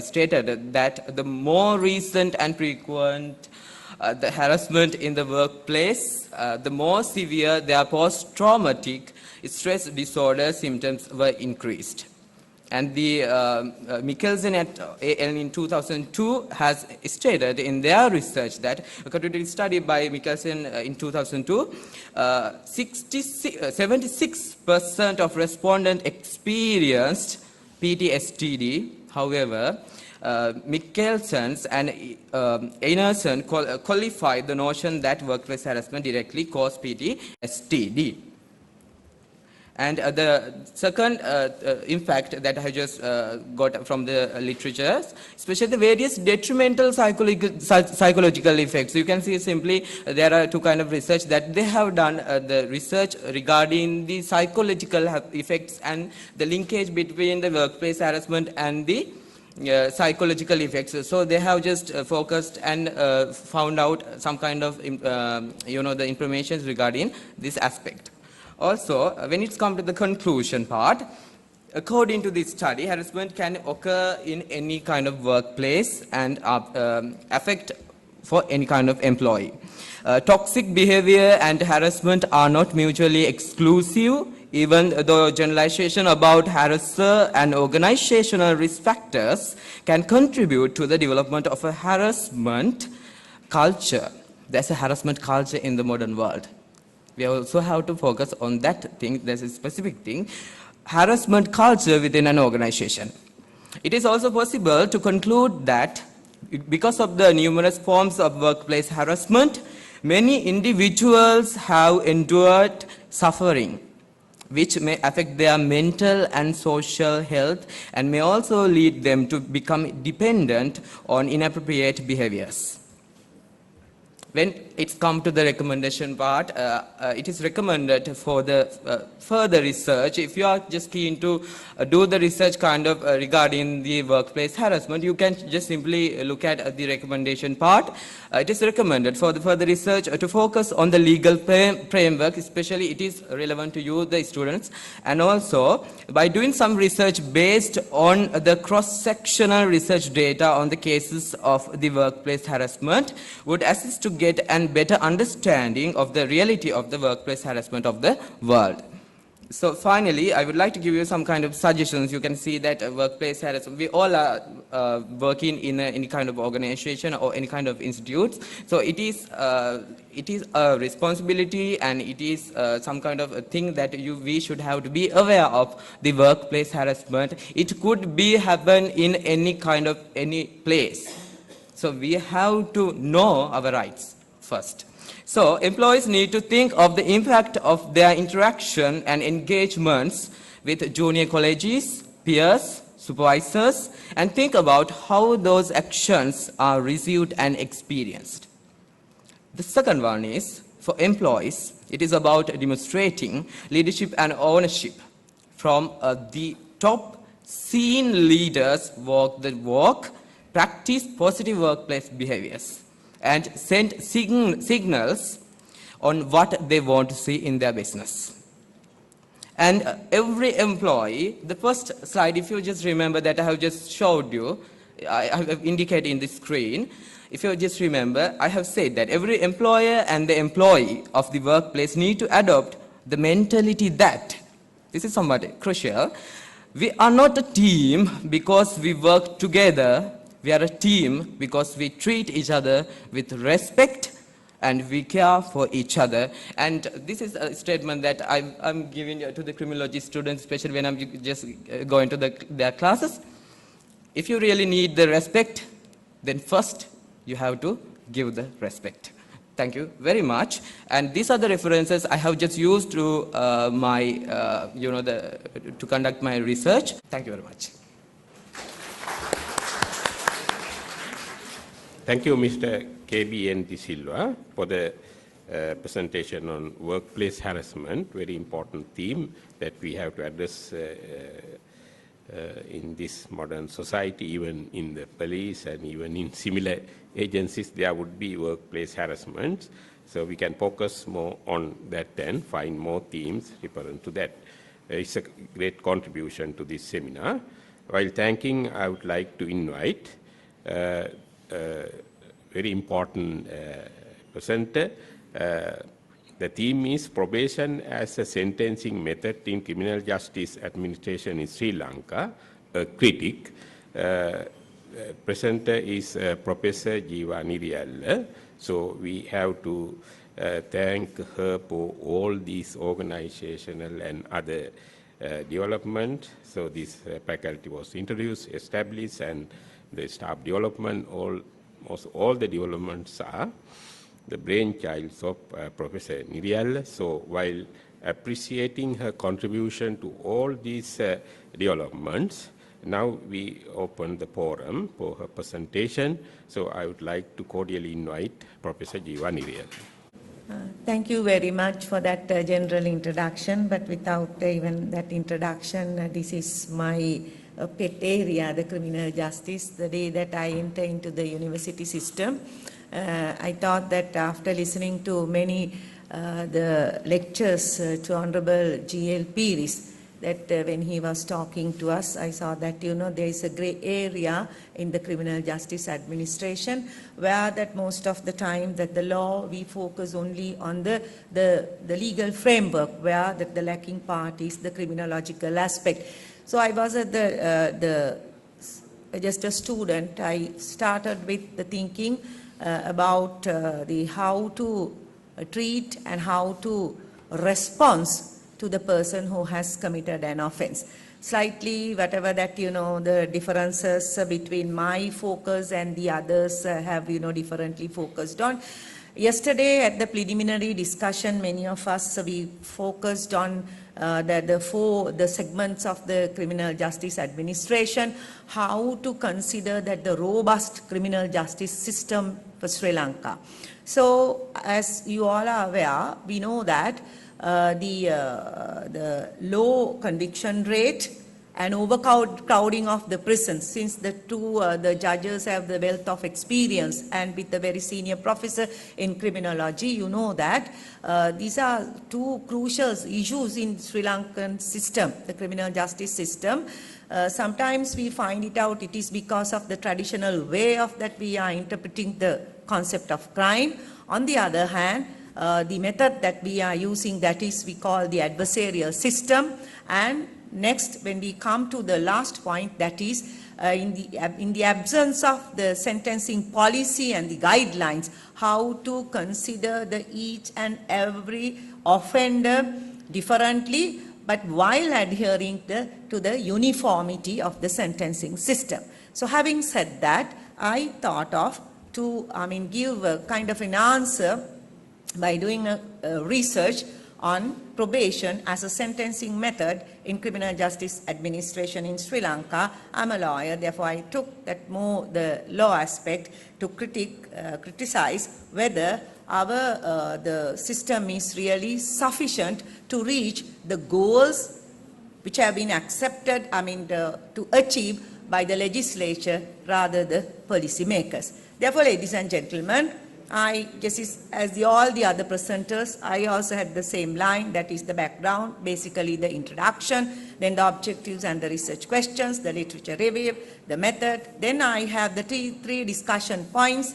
S6: stated that the more recent and frequent the harassment in the workplace, the more severe their post-traumatic stress disorder symptoms were increased. And the Mikkelsen et al. In 2002 has stated in their research that, according to a study by Mikkelsen in 2002, 76% of respondents experienced PTSD. However, Mikkelsen and Einarson qualified the notion that workplace harassment directly caused PTSD. And the second impact that I just got from the literature, especially the various detrimental psychological effects. You can see simply there are two kinds of research that they have done, the research regarding the psychological effects and the linkage between the workplace harassment and the psychological effects. So they have just focused and found out some kind of, the information regarding this aspect. Also, when it's come to the conclusion part, according to this study, harassment can occur in any kind of workplace and affect for any kind of employee. Toxic behavior and harassment are not mutually exclusive, even though generalization about harasser and organizational risk factors can contribute to the development of a harassment culture. There's a harassment culture in the modern world. We also have to focus on that thing. There's a specific thing, harassment culture within an organization. It is also possible to conclude that because of the numerous forms of workplace harassment, many individuals have endured suffering, which may affect their mental and social health and may also lead them to become dependent on inappropriate behaviors. When it's come to the recommendation part, it is recommended for the further research. If you are just keen to do the research kind of regarding the workplace harassment, you can just simply look at the recommendation part. It is recommended for the further research to focus on the legal framework, especially it is relevant to you, the students, and also by doing some research based on the cross-sectional research data on the cases of the workplace harassment would assist to get a better understanding of the reality of the workplace harassment of the world. So finally, I would like to give you some kind of suggestions. You can see that workplace harassment, we all are working in any kind of organization or any kind of institutes. So it is a responsibility and it is some kind of a thing that we should have to be aware of the workplace harassment. It could be happen in any kind of any place. So we have to know our rights first. So employees need to think of the impact of their interaction and engagements with junior colleagues, peers, supervisors, and think about how those actions are received and experienced. The second one is, for employees, it is about demonstrating leadership and ownership. From the top, seen leaders walk the walk, practice positive workplace behaviors, and send signals on what they want to see in their business. And every employee, the first slide, if you just remember that I have just showed you, I have indicated in the screen, if you just remember, I have said that every employer and the employee of the workplace need to adopt the mentality that, this is somewhat crucial, we are not a team because we work together. We are a team because we treat each other with respect and we care for each other. And this is a statement that I'm giving to the criminology students, especially when I'm just going to their classes. If you really need the respect, then first you have to give the respect. Thank you very much. And these are the references I have just used to to conduct my research. Thank you very much.
S3: Thank you, Mr. KBN De Silva, for the presentation on workplace harassment, very important theme that we have to address in this modern society, even in the police and even in similar agencies, there would be workplace harassment. So we can focus more on that and find more themes referring to that. It's a great contribution to this seminar. While thanking, I would like to invite very important presenter. The theme is probation as a sentencing method in criminal justice administration in Sri Lanka, a critic. Presenter is Professor Niriella. So we have to thank her for all these organizational and other development. So this faculty was introduced, established, and the staff development, almost all the developments are the brainchilds of Professor Niriella. So while appreciating her contribution to all these developments, now we open the forum for her presentation. So I would like to cordially invite Professor Niriella.
S7: Thank you very much for that general introduction, but without even that introduction, this is my pet area, the criminal justice. The day that I enter into the university system, I thought that after listening to many the lectures to Honorable GL Piris, that when he was talking to us, I saw that, there is a gray area in the criminal justice administration where that most of the time that the law, we focus only on the legal framework, where that the lacking part is the criminological aspect. So I was at just a student. I started with the thinking about the how to treat and how to respond to the person who has committed an offense. Slightly, whatever that, the differences between my focus and the others have, differently focused on. Yesterday at the preliminary discussion, many of us, we focused on the segments of the criminal justice administration, how to consider that the robust criminal justice system for Sri Lanka. So, as you all are aware, we know that the low conviction rate and overcrowding of the prisons, since the judges have the wealth of experience, and with the very senior professor in criminology, you know that these are two crucial issues in Sri Lankan system, the criminal justice system. Sometimes we find it out, it is because of the traditional way of that we are interpreting the concept of crime. On the other hand, the method that we are using, that is we call the adversarial system. And next, when we come to the last point, that is in the absence of the sentencing policy and the guidelines, how to consider each and every offender differently, but while adhering to the uniformity of the sentencing system. So having said that, I thought of to give a kind of an answer by doing a research on probation as a sentencing method in criminal justice administration in Sri Lanka. I'm a lawyer, therefore I took that more the law aspect to criticize whether the system is really sufficient to reach the goals which have been accepted, to achieve by the legislature rather the policy makers. Therefore, ladies and gentlemen, I guess as all the other presenters, I also had the same line, that is the background, basically the introduction, then the objectives and the research questions, the literature review, the method. Then I have the three discussion points,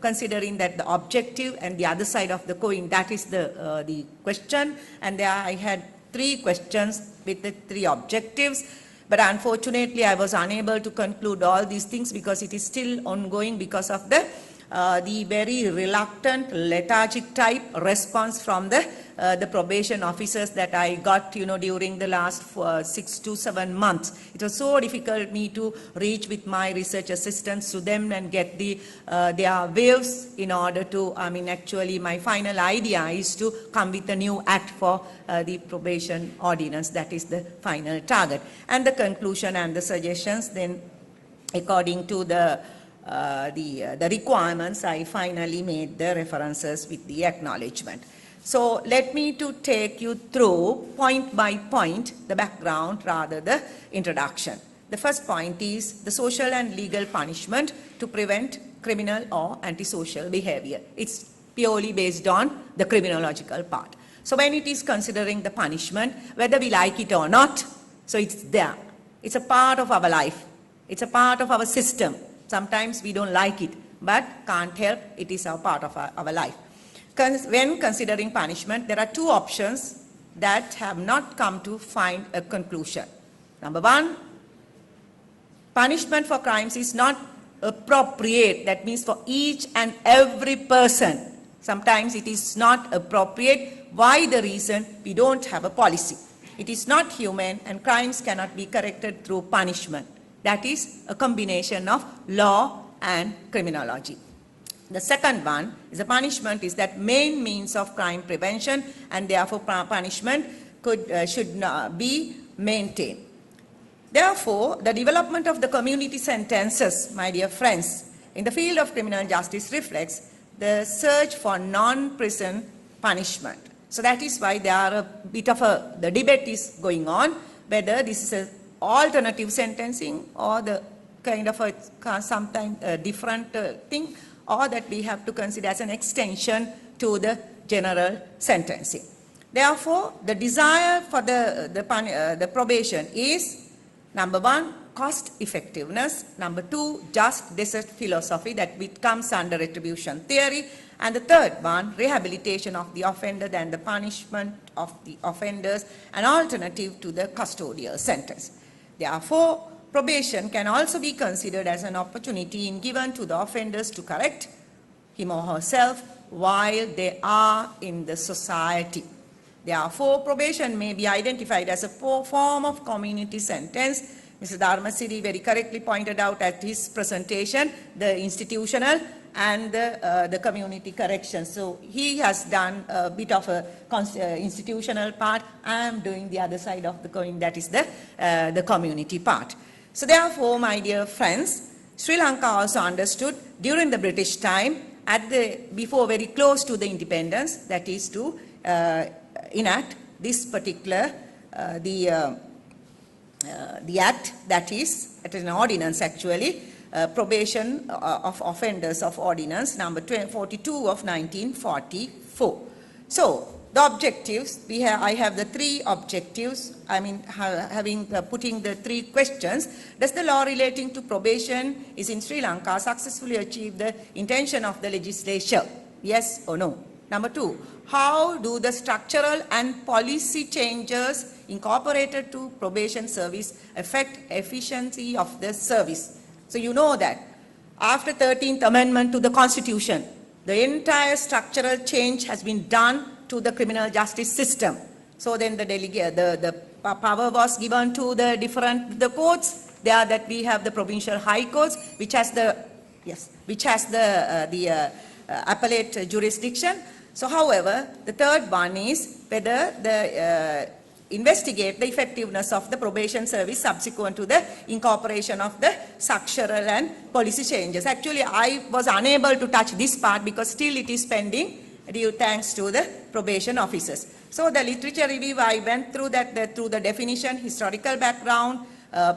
S7: considering that the objective and the other side of the coin, that is the question. And there I had 3 questions with the 3 objectives. But unfortunately, I was unable to conclude all these things because it is still ongoing because of the very reluctant, lethargic type response from the probation officers that I got, during the last 6 to 7 months. It was so difficult me to reach with my research assistants to them and get their views in order to, actually my final idea is to come with a new act for the probation ordinance. That is the final target. And the conclusion and the suggestions, then according to the requirements, I finally made the references with the acknowledgement. So let me to take you through point by point the background rather the introduction. The first point is the social and legal punishment to prevent criminal or antisocial behavior. It's purely based on the criminological part. So when it is considering the punishment, whether we like it or not, so it's there. It's a part of our life. It's a part of our system. Sometimes we don't like it, but can't help, it is a part of our life. When considering punishment, there are two options that have not come to find a conclusion. Number one, punishment for crimes is not appropriate. That means for each and every person. Sometimes it is not appropriate. Why? The reason we don't have a policy. It is not human, and crimes cannot be corrected through punishment. That is a combination of law and criminology. The second one is the punishment is that main means of crime prevention, and therefore punishment should not be maintained. Therefore, the development of the community sentences, my dear friends, in the field of criminal justice reflects the search for non-prison punishment. So that is why there are a bit of the debate is going on, whether this is an alternative sentencing or the kind of a sometimes different thing, or that we have to consider as an extension to the general sentencing. Therefore, the desire for the probation is, number one, cost effectiveness. Number two, just desert philosophy that comes under retribution theory. And the third one, rehabilitation of the offender and the punishment of the offenders, an alternative to the custodial sentence. Therefore, probation can also be considered as an opportunity given to the offenders to correct him or herself while they are in the society. Therefore, probation may be identified as a form of community sentence. Mr. Dharmasiri very correctly pointed out at his presentation the institutional and the community correction. So he has done a bit of a institutional part. I am doing the other side of the coin, that is the community part. So therefore, my dear friends, Sri Lanka also understood during the British time, before very close to the independence, that is to enact this particular the act, that is an ordinance actually, probation of offenders of ordinance number 42 of 1944. So the objectives, I have the three objectives, putting the three questions. Does the law relating to probation is in Sri Lanka successfully achieve the intention of the legislature? Yes or no? Number two, how do the structural and policy changes incorporated to probation service affect efficiency of the service? So you know that after 13th Amendment to the Constitution, the entire structural change has been done to the criminal justice system. So then the power was given to the courts. There that we have the provincial high courts, which has the appellate jurisdiction. So however, the third one is whether investigate the effectiveness of the probation service subsequent to the incorporation of the structural and policy changes. Actually, I was unable to touch this part because still it is pending due thanks to the probation officers. So the literature review, I went through that through the definition, historical background,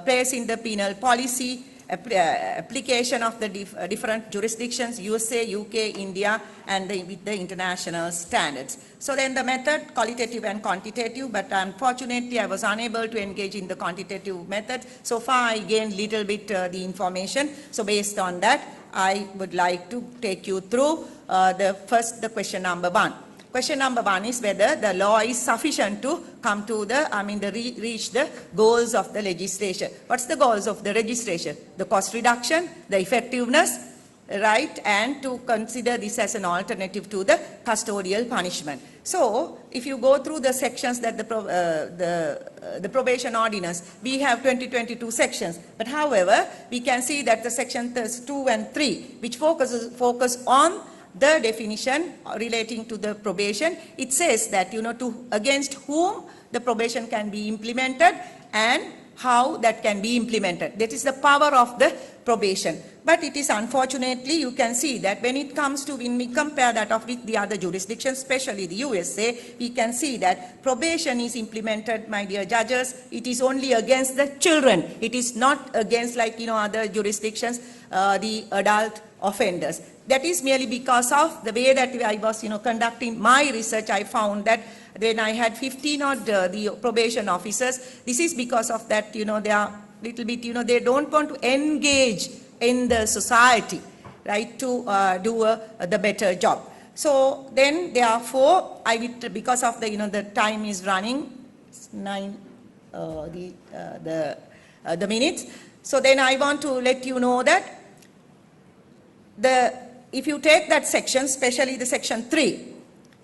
S7: place in the penal policy, application of the different jurisdictions, USA, UK, India, and with the international standards. So then the method, qualitative and quantitative, but unfortunately I was unable to engage in the quantitative method. So far I gained little bit the information. So based on that, I would like to take you through the question number one. Question number one is whether the law is sufficient to come to reach the goals of the legislation. What's the goals of the legislation? The cost reduction, the effectiveness, right, and to consider this as an alternative to the custodial punishment. So, if you go through the sections that the probation ordinance, we have 22 sections. But however, we can see that the section 2 and 3, which focus on the definition relating to the probation, it says that, against whom the probation can be implemented and how that can be implemented. That is the power of the probation. But it is unfortunately, you can see that when we compare that with the other jurisdictions, especially the USA, we can see that probation is implemented, my dear judges, it is only against the children. It is not against other jurisdictions, the adult offenders. That is merely because of the way that I was conducting my research. I found that when I had 15 odd the probation officers, this is because of that, they are little bit, they don't want to engage in the society, right, to do the better job. So then, therefore, I will, because of the, the time is running, it's 9, the minutes. So then I want to let you know that if you take that section, especially the section 3,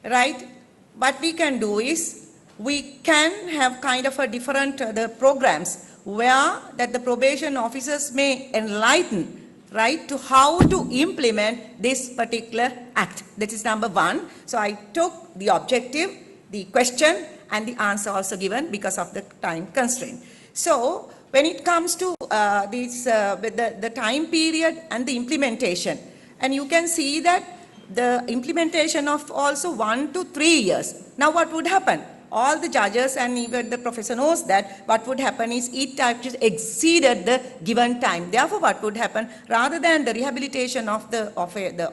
S7: right, what we can do is we can have kind of a different the programs where that the probation officers may enlighten, right, to how to implement this particular act. That is number 1. So I took the objective, the question, and the answer also given because of the time constraint. So when it comes to the time period and the implementation, and you can see that the implementation of also 1 to 3 years. Now what would happen? All the judges and even the professor knows that what would happen is it actually exceeded the given time. Therefore, what would happen, rather than the rehabilitation of the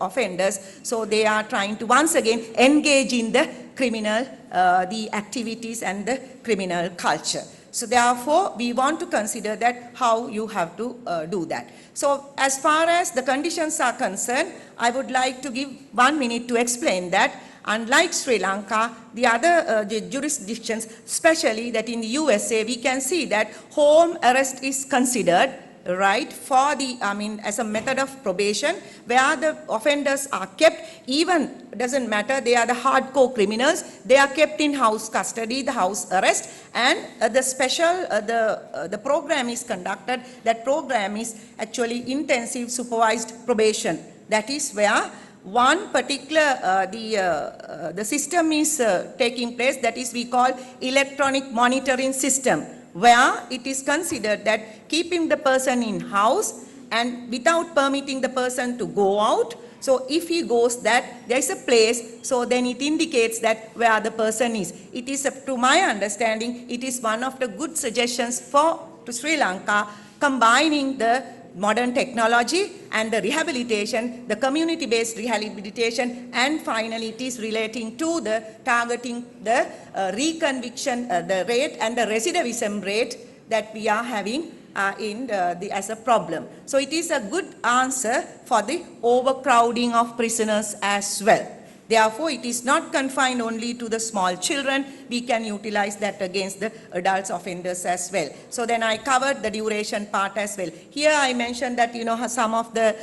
S7: offenders, so they are trying to once again engage in the criminal, the activities and the criminal culture. So therefore, we want to consider that how you have to do that. So as far as the conditions are concerned, I would like to give 1 minute to explain that. Unlike Sri Lanka, the other the jurisdictions, especially that in the USA, we can see that home arrest is considered, right, for the, as a method of probation, where the offenders are kept, even, doesn't matter, they are the hardcore criminals, they are kept in house custody, the house arrest, and the special, the program is conducted, that program is actually intensive supervised probation. That is where one particular, the system is taking place, that is we call electronic monitoring system, where it is considered that keeping the person in house and without permitting the person to go out. So if he goes that there is a place, so then it indicates that where the person is. It is, to my understanding, it is one of the good suggestions to Sri Lanka, combining the modern technology and the rehabilitation, the community-based rehabilitation, and finally it is relating to the targeting the reconviction, the rate and the recidivism rate that we are having as a problem. So it is a good answer for the overcrowding of prisoners as well. Therefore, it is not confined only to the small children. We can utilize that against the adult offenders as well. So then I covered the duration part as well. Here I mentioned that, some of the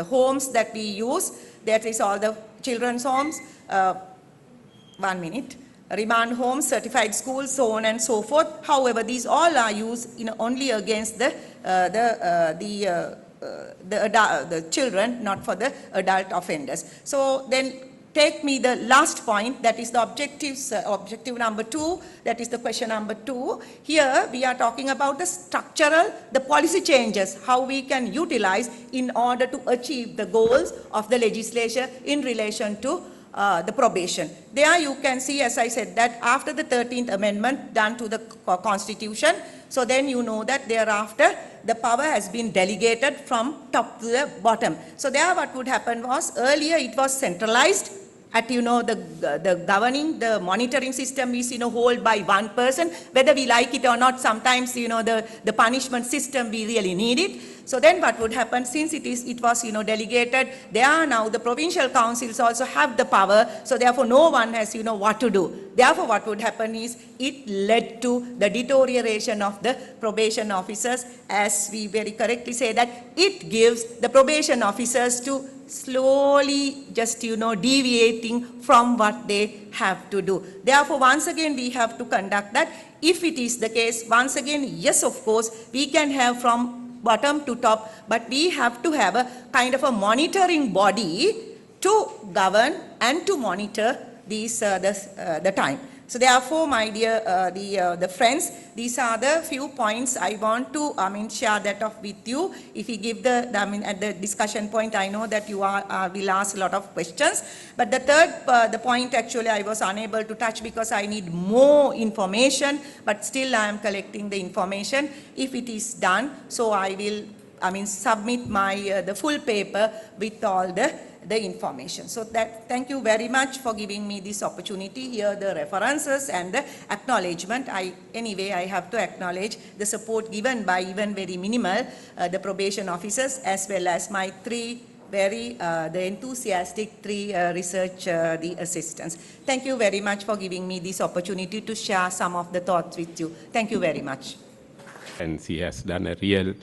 S7: homes that we use, that is all the children's homes, 1 minute, remand homes, certified schools, so on and so forth. However, these all are used only against the children, not for the adult offenders. So then take me the last point, that is the objectives, objective number 2, that is the question number 2. Here we are talking about the structural, the policy changes, how we can utilize in order to achieve the goals of the legislature in relation to the probation. There you can see, as I said, that after the 13th amendment done to the Constitution, so then you know that thereafter the power has been delegated from top to the bottom. So there what would happen was, earlier it was centralized at, the governing, the monitoring system is, held by one person. Whether we like it or not, sometimes, the punishment system, we really need it. So then what would happen, since it was, delegated, there are now the provincial councils also have the power, so therefore no one has, what to do. Therefore what would happen is, it led to the deterioration of the probation officers, as we very correctly say that it gives the probation officers to slowly just, deviating from what they have to do. Therefore, once again, we have to conduct that. If it is the case, once again, yes, of course, we can have from bottom to top, but we have to have a kind of a monitoring body to govern and to monitor these, the time. So therefore, my dear the friends, these are the few points I want to share that off with you. If you give at the discussion point, I know that you will ask a lot of questions. But the third the point actually I was unable to touch because I need more information. But still I am collecting the information. If it is done, so I submit my the full paper with all the information. So thank you very much for giving me this opportunity. Here the references and the acknowledgement. Anyway, I have to acknowledge the support given by even very minimal the probation officers, as well as my three the enthusiastic three research the assistants. Thank you very much for giving me this opportunity to share some of the thoughts with you. Thank you very much.
S3: And she has done a real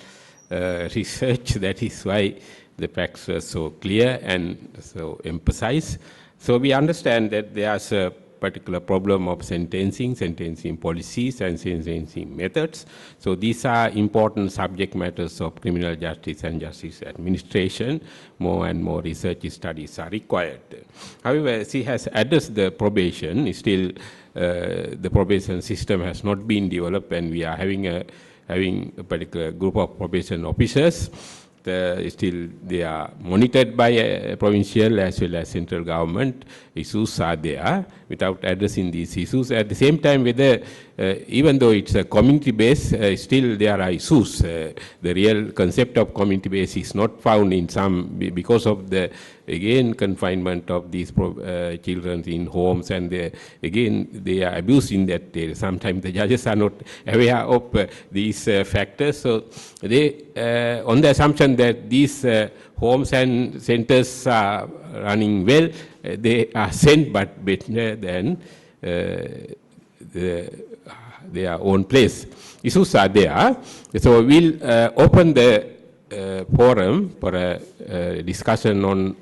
S3: research. That is why the facts are so clear and so emphasized. So we understand that there's a particular problem of sentencing policies and sentencing methods. So these are important subject matters of criminal justice and justice administration. More and more research studies are required. However, she has addressed the probation. Still, the probation system has not been developed, and we are having a particular group of probation officers. Still, they are monitored by provincial as well as central government. Issues are there without addressing these issues. At the same time, whether even though it's a community base, still there are issues. The real concept of community base is not found in some, because of the again confinement of these children in homes, and they are abused in that area. Sometimes the judges are not aware of these factors. So they, on the assumption that these homes and centers are running well, they are sent, but better than their own place. Issues are there. So we'll open the forum for a discussion on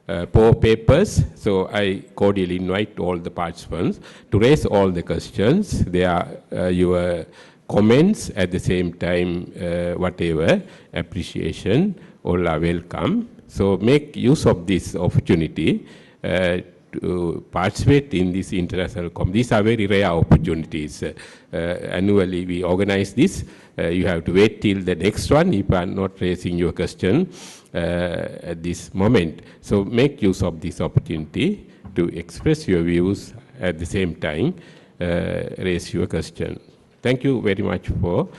S3: 4 papers. So I cordially invite all the participants to raise all the questions. They are your comments, at the same time, whatever appreciation, all are welcome. So make use of this opportunity to participate in this international These are very rare opportunities. Annually we organize this. You have to wait till the next one if you are not raising your question at this moment. So make use of this opportunity to express your views, at the same time raise your question. Thank you very much for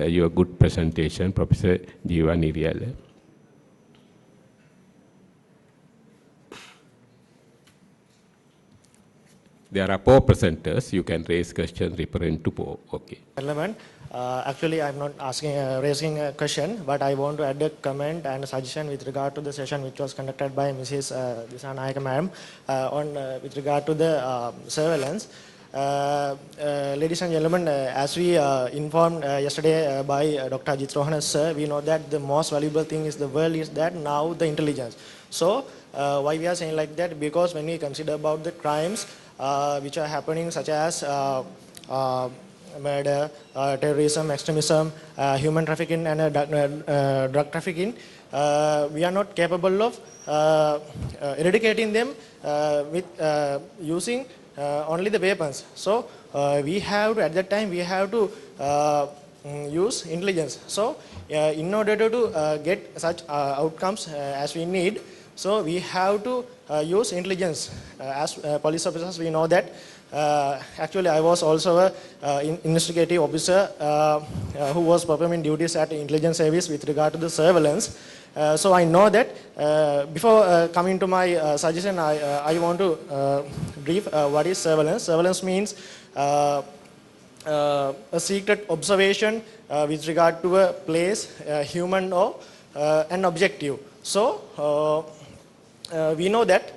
S3: your good presentation, Professor Niriella. There are 4 presenters. You can raise questions referring to 4. Okay.
S8: Parliament. Actually, I'm not raising a question, but I want to add a comment and a suggestion with regard to the session which was conducted by Mrs. Dissanayake ma'am with regard to the surveillance. Ladies and gentlemen, as we informed yesterday by Dr. Jayewardenepura sir, we know that the most valuable thing is the world is that now the intelligence. So why we are saying like that? Because when we consider about the crimes which are happening, such as murder, terrorism, extremism, human trafficking and drug trafficking, we are not capable of eradicating them with using only the weapons. So we have to, at that time, we have to use intelligence. So in order to get such outcomes as we need, so we have to use intelligence. As police officers, we know that. Actually, I was also an investigative officer who was performing duties at the intelligence service with regard to the surveillance. So I know that. Before coming to my suggestion, I want to brief what is surveillance. Surveillance means a secret observation with regard to a place, human or an objective. So we know that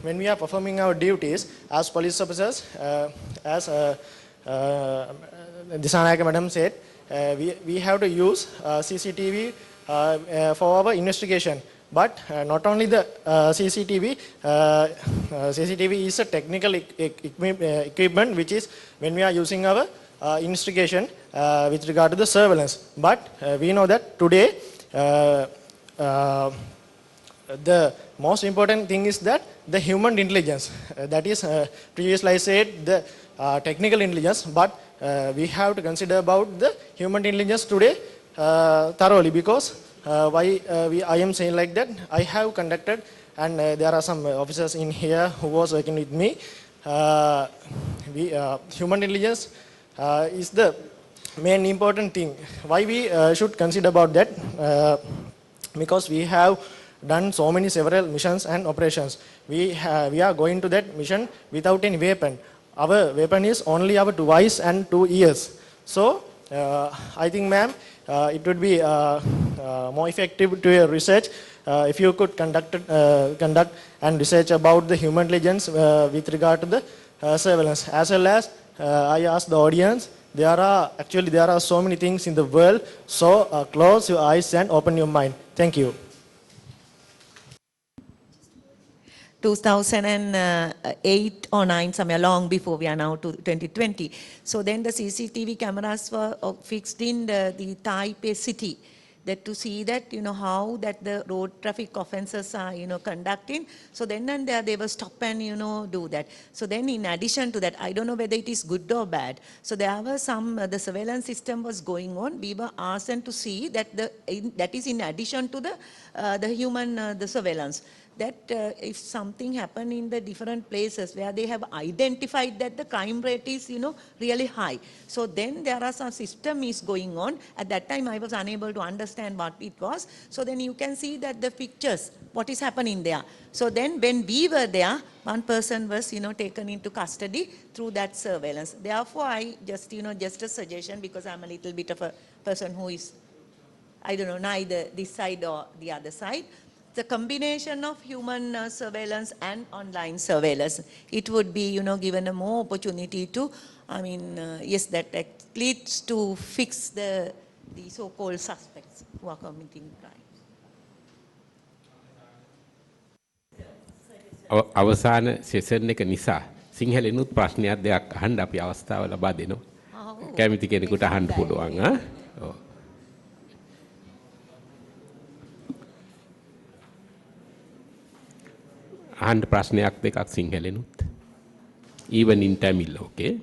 S8: when we are performing our duties as police officers, as Dissanayake madam said, we have to use CCTV for our investigation. But not only the CCTV, CCTV is a technical equipment which is when we are using our investigation with regard to the surveillance. But we know that today the most important thing is that the human intelligence. That is, previously I said the technical intelligence, but we have to consider about the human intelligence today thoroughly, because why I am saying like that, I have conducted, and there are some officers in here who was working with me. Human intelligence is the main important thing. Why we should consider about that? Because we have done so many several missions and operations. We are going to that mission without any weapon. Our weapon is only our 2 eyes and 2 ears. So I think, ma'am, it would be more effective to your research if you could conduct and research about the human intelligence with regard to the surveillance. As well as I ask the audience, there are so many things in the world. So close your eyes and open your mind. Thank you.
S7: 2008 or 9, somewhere long before we are now to 2020. So then the CCTV cameras were fixed in the Taipei city, that to see that, how that the road traffic offences are, conducting. So then and there they will stop and, do that. So then in addition to that, I don't know whether it is good or bad. So there were some, the surveillance system was going on. We were asked them to see that that is in addition to the human, the surveillance. That if something happened in the different places where they have identified that the crime rate is, really high. So then there are some system is going on. At that time, I was unable to understand what it was. So then you can see that the pictures, what is happening there. So then when we were there, one person was, taken into custody through that surveillance. Therefore, I just, just a suggestion, because I'm a little bit of a person who is, I don't know, neither this side or the other side. The combination of human surveillance and online surveillance, it would be, given a more opportunity to, yes, that leads to fix the so-called suspects who are committing crime.
S3: අවසාන session එක නිසා සිංහලෙනුත් ප්‍රශ්නයක් දෙයක් අහන්න අපි අවස්ථාව ලබා දෙනවා. කැමති කෙනෙකුට අහන්න පුළුවන්. අහන්න ප්‍රශ්නයක් දෙකක් සිංහලෙනුත්. Even in Tamil, okay?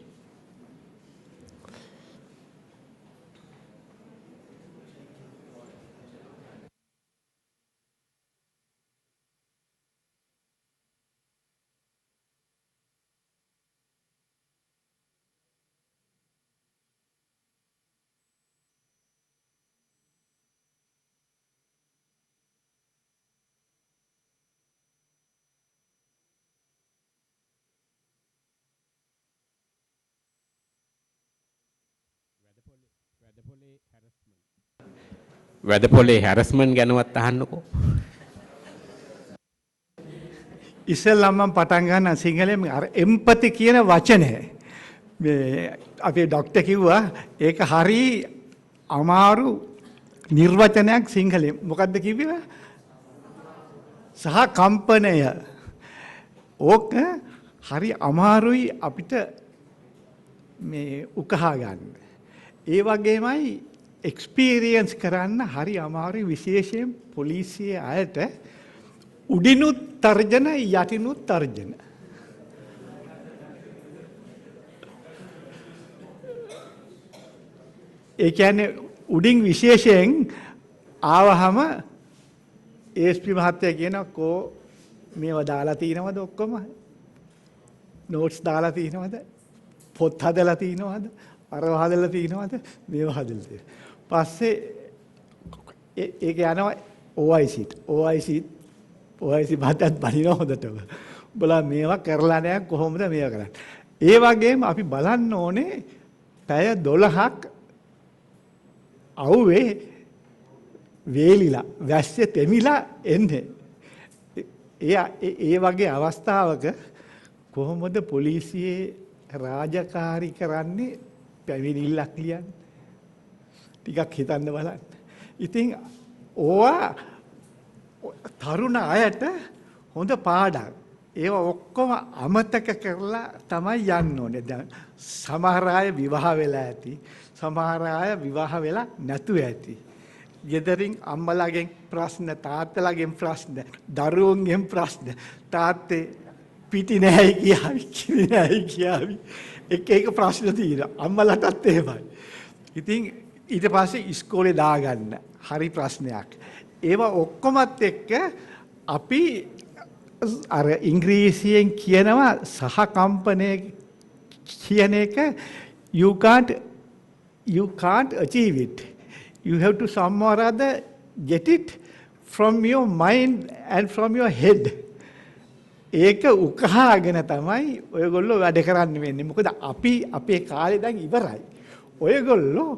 S3: වැඩපොලේ harassment ගැනවත් අහන්නකෝ.
S9: ඉස්සෙල්ලාම මම පටන් ගන්න සිංහලෙන් අර එම්පති කියන වචනය. මේ අපේ ડોක්ටර් කිව්වා ඒක හරි අමාරු නිර්වචනයක් සිංහලෙන්. මොකද්ද කිව්වේ? සහ කම්පනය. ඕක හරි අමාරුයි අපිට මේ උකහා ගන්න. ඒ වගේමයි එක්ස්පීරියන්ස් කරන්න හරි අමාරුයි, විශේෂයෙන් පොලිසියේ අයට උඩිනුත් තර්ජන යටිනුත් තර්ජන. ඒ කියන්නේ උඩින් විශේෂයෙන් ආවහම ASP මහත්තයා කියනවා කෝ මේවා දාලා තිනවද ඔක්කොම? නෝට්ස් දාලා තිනවද? පොත් හදලා තිනවද? අරව හදලා තිනවද? මේවා හදලා තියෙනවා. පස්සේ ඒක යනවා OIC මහත්තයාත් බනිනවා හොඳටම. උඹලා මේවා කරලා නැහැ කොහොමද මේවා කරන්නේ? ඒ වගේම අපි බලන්න ඕනේ පැය 12ක් අවුවේ වේලිලා වැස්සේ තෙමිලා එන්නේ. ඒ වගේ අවස්ථාවක කොහොමද පොලිසියේ රාජකාරී කරන්නේ? පැමිණිල්ලක් ලියන්නේ. ටිකක් හිතන්න බලන්න. ඉතින් ඕවා තරුණ අයට හොඳ පාඩම්. ඒවා ඔක්කොම අමතක කරලා තමයි යන්න ඕනේ. දැන් සමහර අය විවාහ වෙලා ඇති. සමහර අය විවාහ වෙලා නැතුව ඇති. ගෙදරින් අම්මලාගෙන් ප්‍රශ්න, තාත්තලාගෙන් ප්‍රශ්න, දරුවන්ගෙන් ප්‍රශ්න. තාත්තේ පිටි නැහැ කියාවි, කිරි නැහැ කියාවි. එක ප්‍රශ්න තියෙනවා. අම්මලාටත් එහෙමයි. ඉතින් ඊට පස්සේ ඉස්කෝලේ දාගන්න හරි ප්‍රශ්නයක්. ඒවා ඔක්කොමත් එක්ක අපි අර ඉංග්‍රීසියෙන් කියනවා සහකම්පනය කියන එක you can't you can't achieve it. You have to somehow or other get it from your mind and from your head. ඒක උකහාගෙන තමයි ඔයගොල්ලෝ වැඩ කරන්න වෙන්නේ. මොකද අපි අපේ කාලේ දැන් ඉවරයි. ඔයගොල්ලෝ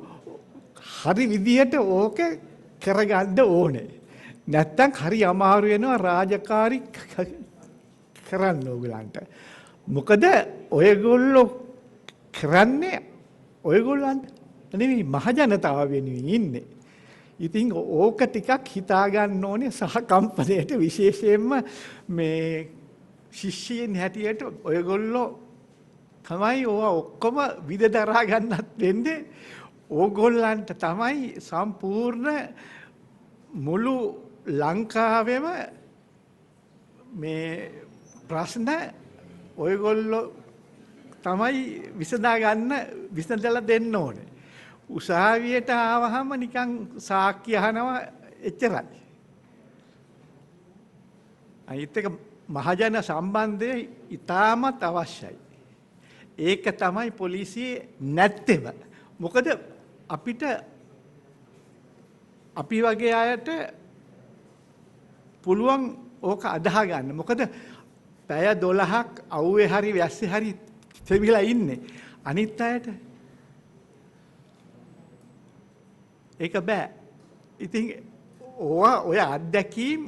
S9: හරි විදියට ඕක කරගන්න ඕනේ. නැත්තම් හරි අමාරු වෙනවා රාජකාරී කරන්න ඕගලන්ට. මොකද ඔයගොල්ලෝ කරන්නේ ඔයගොල්ලන්ට නෙවෙයි මහජනතාව වෙනුවෙන් ඉන්නේ. ඉතින් ඕක ටිකක් හිතා ගන්න ඕනේ සහකම්පනයට විශේෂයෙන්ම මේ ශිෂ්‍යයන් හැටියට ඔයගොල්ලෝ තමයි ඕවා ඔක්කොම විද දරා ගන්නත් වෙන්නේ. ඕගොල්ලන්ට තමයි සම්පූර්ණ මුළු ලංකාවෙම මේ ප්‍රශ්න ඔයගොල්ලෝ තමයි විසඳා ගන්න විසඳලා දෙන්න ඕනේ. උසාවියට ආවහම නිකන් සාක්කි අහනවා එච්චරයි. අනිත් එක මහජන සම්බන්ධය ඉතාමත් අවශ්‍යයි. ඒක තමයි පොලිසියේ නැත්තෙම. මොකද අපිට අපි වගේ අයට පුළුවන් ඕක අදහා ගන්න. මොකද පැය 12ක් අවුවේ හරි වැස්සේ හරි තෙමිලා ඉන්නේ. අනිත් අයට ඒක බෑ. ඉතින් ඔය අත්දැකීම්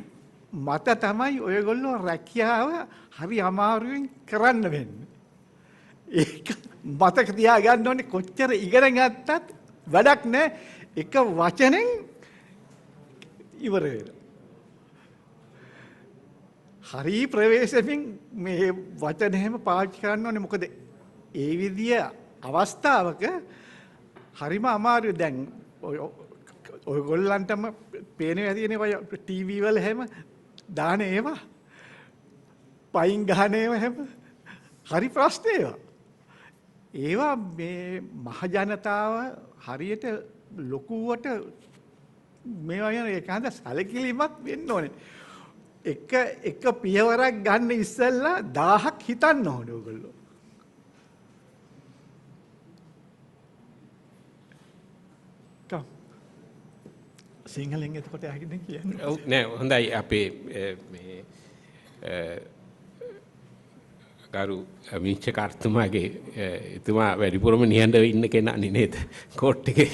S9: මත තමයි ඔයගොල්ලෝ රැකියාව හරි අමාරුවෙන් කරන්න වෙන්නේ. ඒක මතක තියාගන්න ඕනේ කොච්චර ඉගෙන ගත්තත් වැඩක් නැහැ. එක වචනෙන් ඉවර වෙනවා. හරි ප්‍රවේශයෙන් මේ වචන හැම පාවිච්චි කරන්න ඕනේ. මොකද ඒ විදිය අවස්ථාවක හරිම අමාරුයි. දැන් ඔයගොල්ලන්ටම පේනවා තියෙනවා ටීවී වල හැම දාන ඒවා පයින් ගහන ඒවා හැම හරි ප්‍රශ්න ඒවා මේ මහජනතාව හරියට ලොකුවට මේවා යන ඒකඳ සැලකිලිමත් වෙන්න ඕනේ. එක පියවරක් ගන්න ඉස්සෙල්ලා 1000ක් හිතන්න ඕනේ ඔයගොල්ලෝ. සිංහලෙන් එතකොට ඇහිද කියන්නේ?
S3: ඔව් නෑ හොඳයි අපේ මේ ගරු විනිශ්චයකාරතුමාගේ එතුමා වැඩිපුරම නිහඬව ඉන්න කෙනානේ නේද කෝට් එකේ.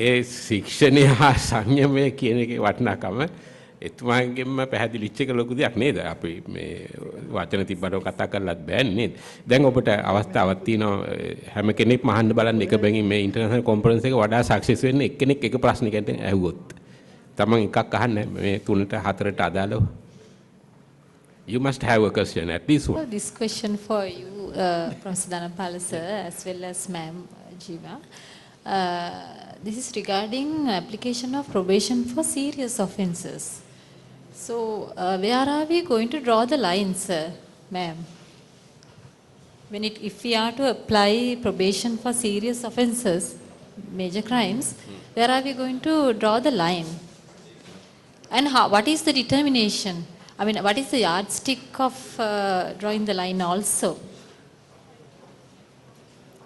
S3: ඒ ශික්ෂණය හා සංයමය කියන එකේ වටිනාකම එතුමාගෙන්ම පැහැදිලිච්ච එක ලොකු දෙයක් නේද? අපි මේ වචන තිබ්බට කතා කරලත් බෑනේ නේද? දැන් ඔබට අවස්ථාවක් තියෙනවා හැම කෙනෙක්ම අහන්න බලන්න එක බැගින් මේ ඉන්ටර්නැෂනල් කොන්ෆරන්ස් එක වඩා සක්සස් වෙන්නේ එක්කෙනෙක් එක ප්‍රශ්නයකට ඇහුවොත්. තමන් එකක් අහන්න මේ 3ට 4ට අදාළව. You must have a question at least one.
S10: Well, this question for you, Professor Dhanapala sir, as well as Ma'am Jiva. This is regarding application of probation for serious offences. So, where are we going to draw the line, sir, ma'am? If we are to apply probation for serious offences, major crimes, where are we going to draw the line? And what is the determination? I mean, what is the yardstick of drawing the line also?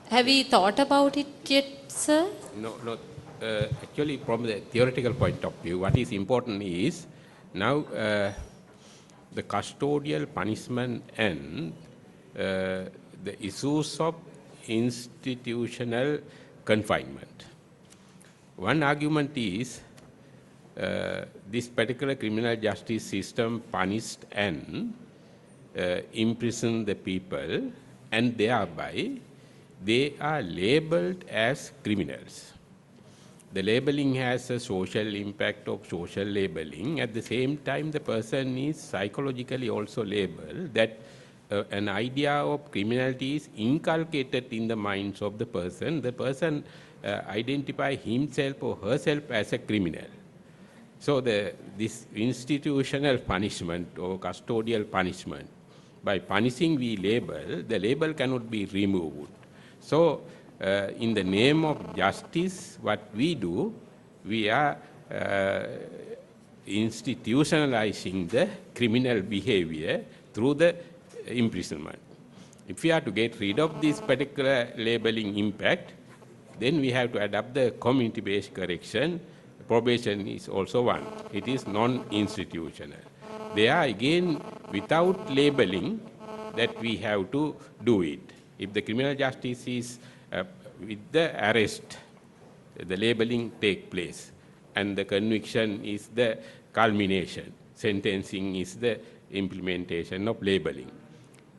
S10: Have we thought about it yet, sir?
S3: No. Actually, from the theoretical point of view, what is important is now the custodial punishment and the issues of institutional confinement. One argument is this particular criminal justice system punished and imprisoned the people, and thereby they are labeled as criminals. The labeling has a social impact of social labeling. At the same time, the person is psychologically also labeled that an idea of criminality is inculcated in the minds of the person. The person identifies himself or herself as a criminal. So this institutional punishment or custodial punishment, by punishing we label, the label cannot be removed. So in the name of justice, what we do, we are institutionalizing the criminal behavior through the imprisonment. If we are to get rid of this particular labeling impact, then we have to adapt the community-based correction. Probation is also one. It is non-institutional. They are again without labeling that we have to do it. If the criminal justice is with the arrest, the labeling take place, and the conviction is the culmination. Sentencing is the implementation of labeling.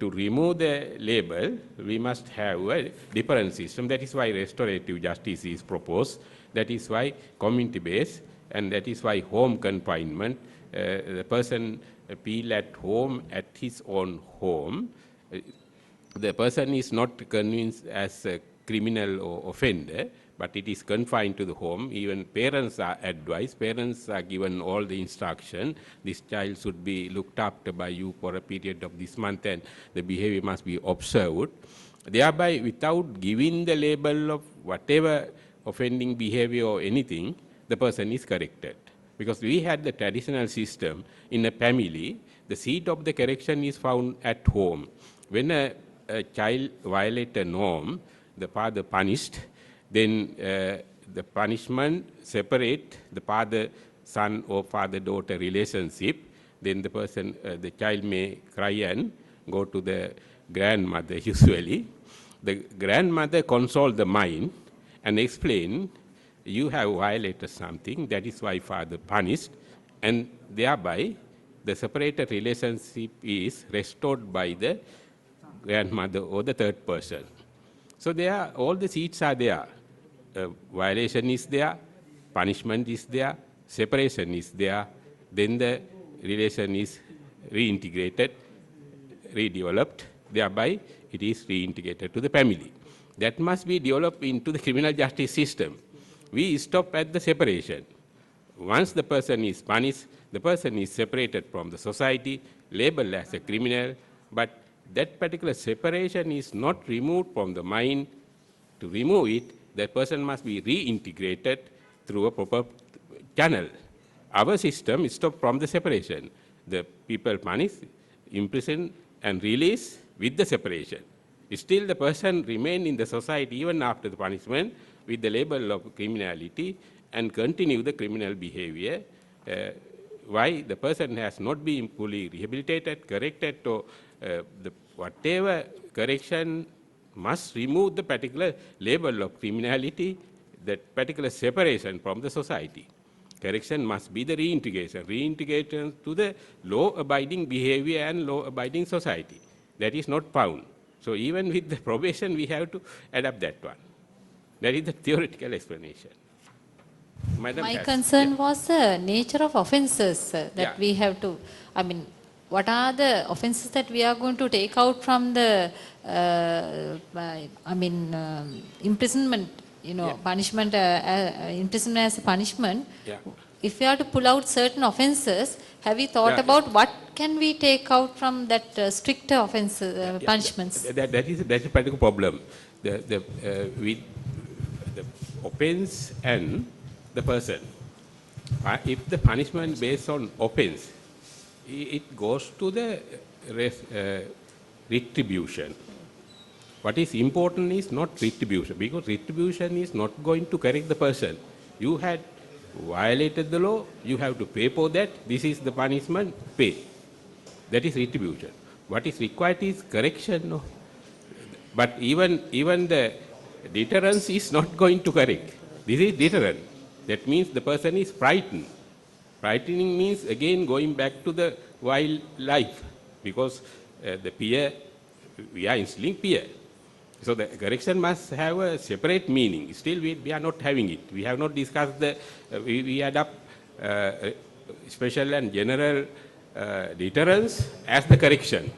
S3: To remove the label, we must have a different system. That is why restorative justice is proposed. That is why community-based, and that is why home confinement. The person appeal at home, at his own home. The person is not convinced as a criminal or offender, but it is confined to the home. Even parents are advised, parents are given all the instruction. This child should be looked after by you for a period of this month, and the behavior must be observed. Thereby, without giving the label of whatever offending behavior or anything, the person is corrected. Because we had the traditional system in a family, the seat of the correction is found at home. When a child violates a norm, the father punished, then the punishment separate the father-son or father-daughter relationship. Then the person, the child may cry and go to the grandmother usually. The grandmother consoles the mind and explain, you have violated something, that is why father punished, and thereby the separated relationship is restored by the grandmother or the third person. So there, all the seats are there. Violation is there, punishment is there, separation is there, then the relation is reintegrated, redeveloped, thereby it is reintegrated to the family. That must be developed into the criminal justice system. We stop at the separation. Once the person is punished, the person is separated from the society, labeled as a criminal, but that particular separation is not removed from the mind. To remove it, that person must be reintegrated through a proper channel. Our system is stopped from the separation. The people punished, imprisoned, and released with the separation. Still, the person remain in the society even after the punishment with the label of criminality and continue the criminal behavior. Why the person has not been fully rehabilitated, corrected, or whatever correction must remove the particular label of criminality, that particular separation from the society. Correction must be the reintegration to the law-abiding behavior and law-abiding society. That is not found. So even with the probation, we have to adapt that one. That is the theoretical explanation. Madam
S10: My
S3: has,
S10: concern was the nature of offences that we have to, I mean, what are the offences that we are going to take out from the, imprisonment, punishment, imprisonment as a punishment. If we are to pull out certain offences, have we thought about what can we take out from that stricter offences, punishments?
S3: That is a particular problem. With the offence and the person. If the punishment based on offence, it goes to the retribution. What is important is not retribution, because retribution is not going to correct the person. You had violated the law, you have to pay for that. This is the punishment, pay. That is retribution. What is required is correction. No? But even the deterrence is not going to correct. This is deterrent. That means the person is frightened. Frightening means again going back to the wild life, because the fear, we are instilling fear. So the correction must have a separate meaning. Still we are not having it. We have not discussed the, we adopt special and general deterrence as the correction.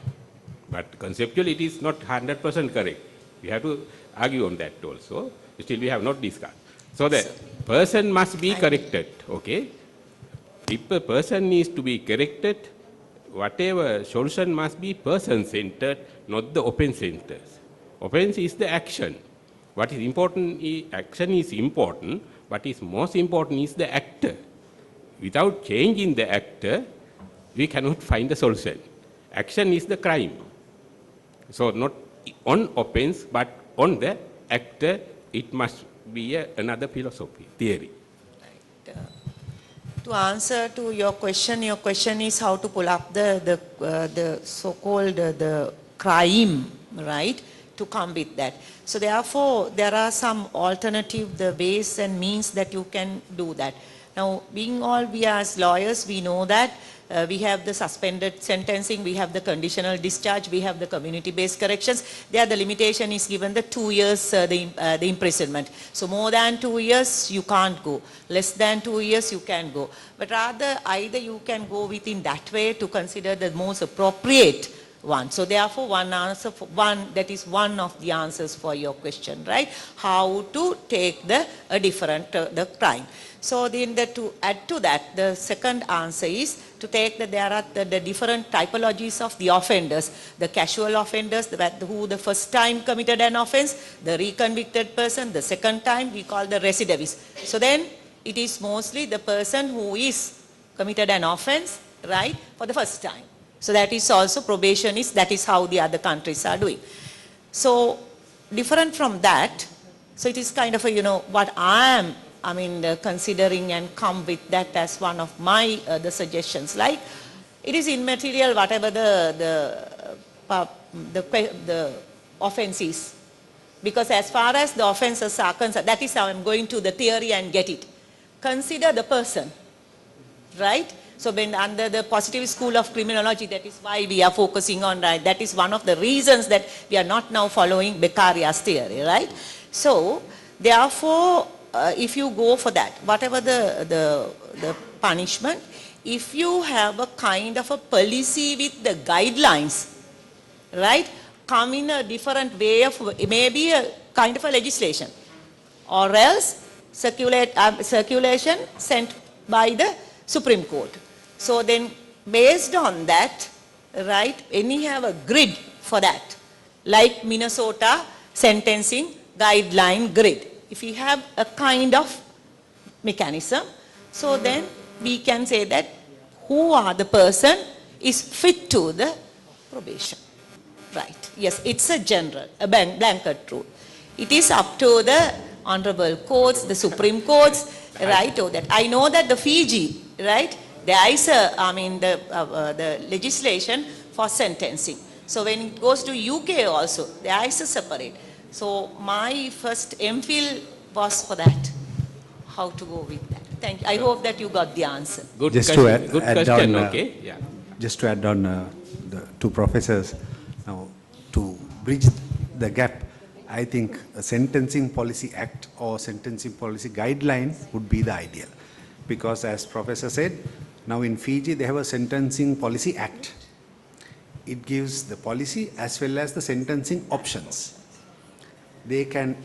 S3: But conceptually it is not 100% correct. We have to argue on that also. Still we have not discussed. So the person must be corrected, okay? If a person needs to be corrected, whatever solution must be person-centered, not the offense-centered. Offense is the action. What is important, action is important, but is most important is the actor. Without changing the actor, we cannot find the solution. Action is the crime. So not on offense, but on the actor, it must be another philosophy, theory.
S7: To answer to your question is how to pull up the so-called the crime, right, to come with that. So therefore, there are some alternative the ways and means that you can do that. Now, being all we as lawyers, we know that we have the suspended sentencing, we have the conditional discharge, we have the community-based corrections. There the limitation is given the 2 years the imprisonment. So more than 2 years you can't go. Less than 2 years you can go. But rather either you can go within that way to consider the most appropriate one. So therefore one answer for one, that is one of the answers for your question, right? How to take the different the crime. So then to add to that, the second answer is to take that there are the different typologies of the offenders, the casual offenders, who the first time committed an offense, the reconvicted person, the second time we call the recidivist. So then it is mostly the person who is committed an offense, right, for the first time. So that is also probation is, that is how the other countries are doing. So different from that, so it is kind of a, you know, what I am considering and come with that as one of my the suggestions. Like it is immaterial whatever the offense is, because as far as the offenses are concerned, that is how I'm going to the theory and get it. Consider the person, right? So when under the positive school of criminology, that is why we are focusing on, right? That is one of the reasons that we are not now following Beccaria's theory, right? So therefore, if you go for that, whatever the punishment, if you have a kind of a policy with the guidelines, right, come in a different way of, maybe a kind of a legislation, or else circulation sent by the Supreme Court. So then based on that, right, any have a grid for that, like Minnesota sentencing guideline grid. If we have a kind of mechanism, so then we can say that who are the person is fit to the probation. Right. Yes, it's a general, a blanket rule. It is up to the honorable courts, the Supreme Courts, right, or that. I know that the Fiji, right, there is a, the legislation for sentencing. So when it goes to UK also, there is a separate. So my first MPhil was for that, how to go with that. Thank you. I hope that you got the answer.
S3: Good
S11: Just
S3: question.
S11: to
S3: Good
S11: add
S3: question.
S11: on,
S3: Okay. Yeah.
S11: Just to add on the two professors, now to bridge the gap, I think a sentencing policy act or sentencing policy guideline would be the ideal. Because as Professor said, now in Fiji they have a sentencing policy act. It gives the policy as well as the sentencing options. They can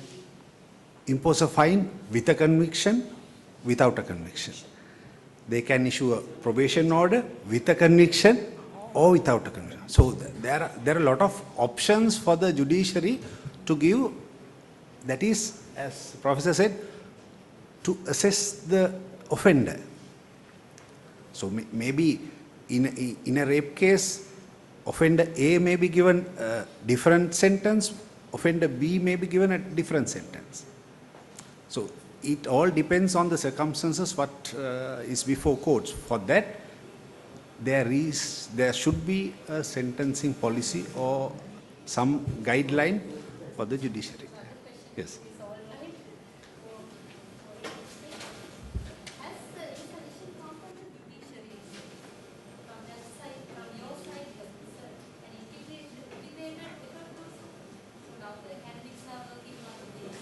S11: impose a fine with a conviction, without a conviction. They can issue a probation order with a conviction or without a conviction. So there are a lot of options for the judiciary to give, that is, as Professor said, to assess the offender. So maybe in a rape case, offender A may be given a different sentence, offender B may be given a different sentence. So it all depends on the circumstances what is before courts. For that, there should be a sentencing policy or some guideline for the judiciary. Yes.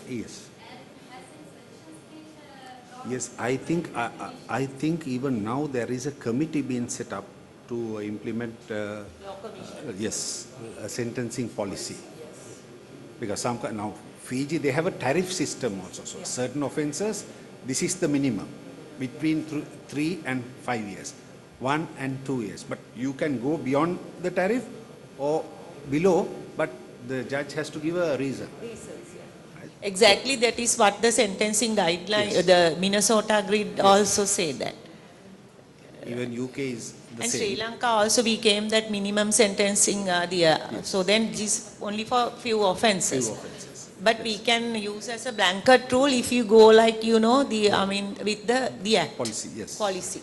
S11: Yes. Yes, I think even now there is a committee being set up to implement yes, a sentencing policy. Because now Fiji, they have a tariff system also. So certain offences, this is the minimum between 3 and 5 years, 1 and 2 years. But you can go beyond the tariff or below, but the judge has to give a reason.
S7: Exactly, that is what the sentencing guideline,
S11: Yes.
S7: the Minnesota grid also say that.
S11: Even UK is
S7: And
S6: same.
S7: Sri Lanka also became that minimum sentencing so then this only for few offences. But we can use as a blanket rule if you go like, with the act.
S11: Policy, yes.
S7: Policy.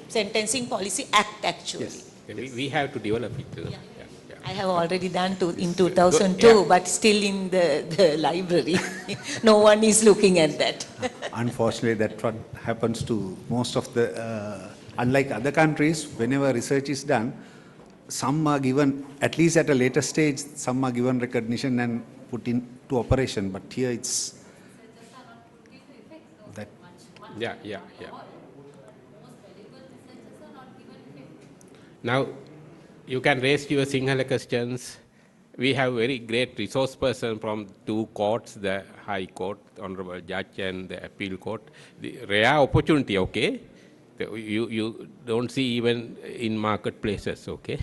S7: Sentencing policy act actually.
S3: Yes. We have to develop it.
S7: I have already done in 2002, but still in the library. No one is looking at that.
S11: Unfortunately, that what happens to most of the, unlike other countries, whenever research is done, some are given, at least at a later stage, some are given recognition and put into operation. But here it's that.
S3: Yeah. Now, you can raise your Sinhala questions. We have very great resource person from two courts, the High Court, Honorable Judge, and the Appeal Court. The rare opportunity, okay? You don't see even in marketplaces, okay?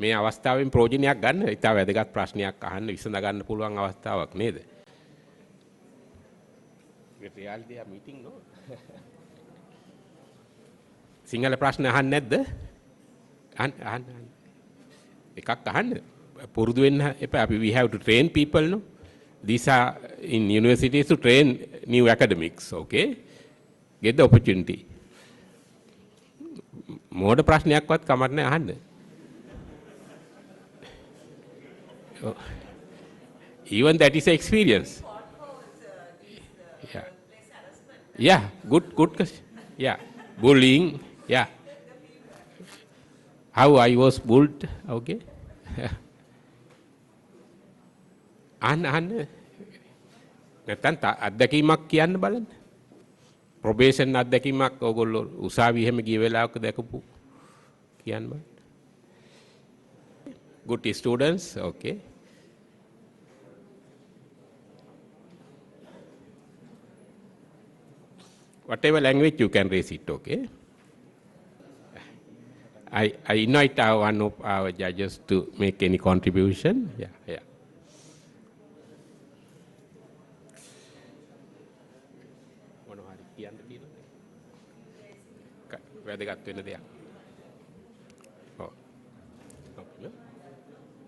S3: මේ අවස්ථාවෙන් ප්‍රයෝජනයක් ගන්න ඉතා වැදගත් ප්‍රශ්නයක් අහන්න විසඳ ගන්න පුළුවන් අවස්ථාවක් නේද? With reality a meeting no? Sinhala ප්‍රශ්න අහන්න නැද්ද? අහන්න. එකක් අහන්න. පුරුදු වෙන්න එපා. We have to train people no? These are in universities to train new academics, okay? Get the opportunity. මෝඩ ප්‍රශ්නයක්වත් කමක් නැහැ අහන්න. Even that is an experience. Yeah, good question. Yeah, bullying. Yeah, how I was bullied. Okay. අහන්න. නැත්තම් අත්දැකීමක් කියන්න බලන්න. probation අත්දැකීමක් ඕගොල්ලෝ උසාවි එහෙම ගිය වෙලාවක දැකපු කියන්න බලන්න. Good students, okay. Whatever language you can raise it, okay. I invite one of our judges to make any contribution. Yeah. වැදගත් වෙන දෙයක්.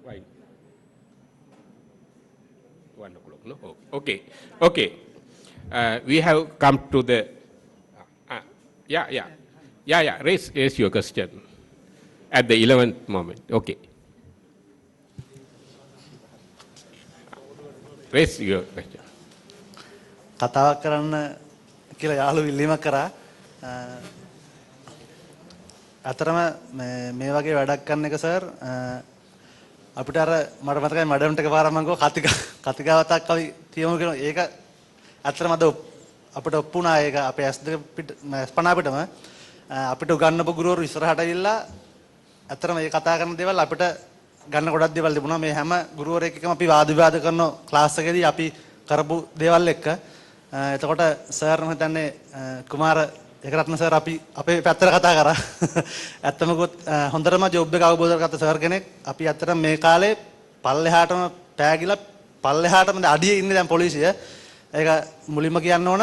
S3: Why? 1 o'clock, no? Okay. We have come to the... Yeah. Raise your question at the 11th moment. Okay. Raise your question.
S12: කතාවක් කරන්න කියලා යාළුවෝ ඉල්ලීමක් කරා. අතරම මේ වගේ වැඩක් කරන එක සර් අපිට අර මට මතකයි මැඩම්ට එකපාරක් මම ගෝ කතිකාවතක් අපි තියමු කියන ඒක අතරම අද අපිට ඔප්පු වුණා ඒක අපේ S2 ස්පන අපිට උගන්වපු ගුරුවරු ඉස්සරහට ඇවිල්ලා අතරම මේ කතා කරන දේවල් අපිට ගන්න ගොඩක් දේවල් තිබුණා මේ හැම ගුරුවරයෙක් එක්කම අපි වාද විවාද කරන ක්ලාස් එකේදී අපි කරපු දේවල් එක්ක එතකොට සර් මම හිතන්නේ කුමාර ඒකරත්න සර් අපි අපේ පැත්තට කතා කරා. ඇත්තම ගොත් හොඳටම ජොබ් එක අවබෝධ කරගත්ත සර් කෙනෙක්. අපි ඇත්තටම මේ කාලේ පල්ලෙහාටම පෑගිලා පල්ලෙහාටම අඩියේ ඉන්නේ දැන් පොලිසිය. ඒක මුලින්ම කියන්න ඕන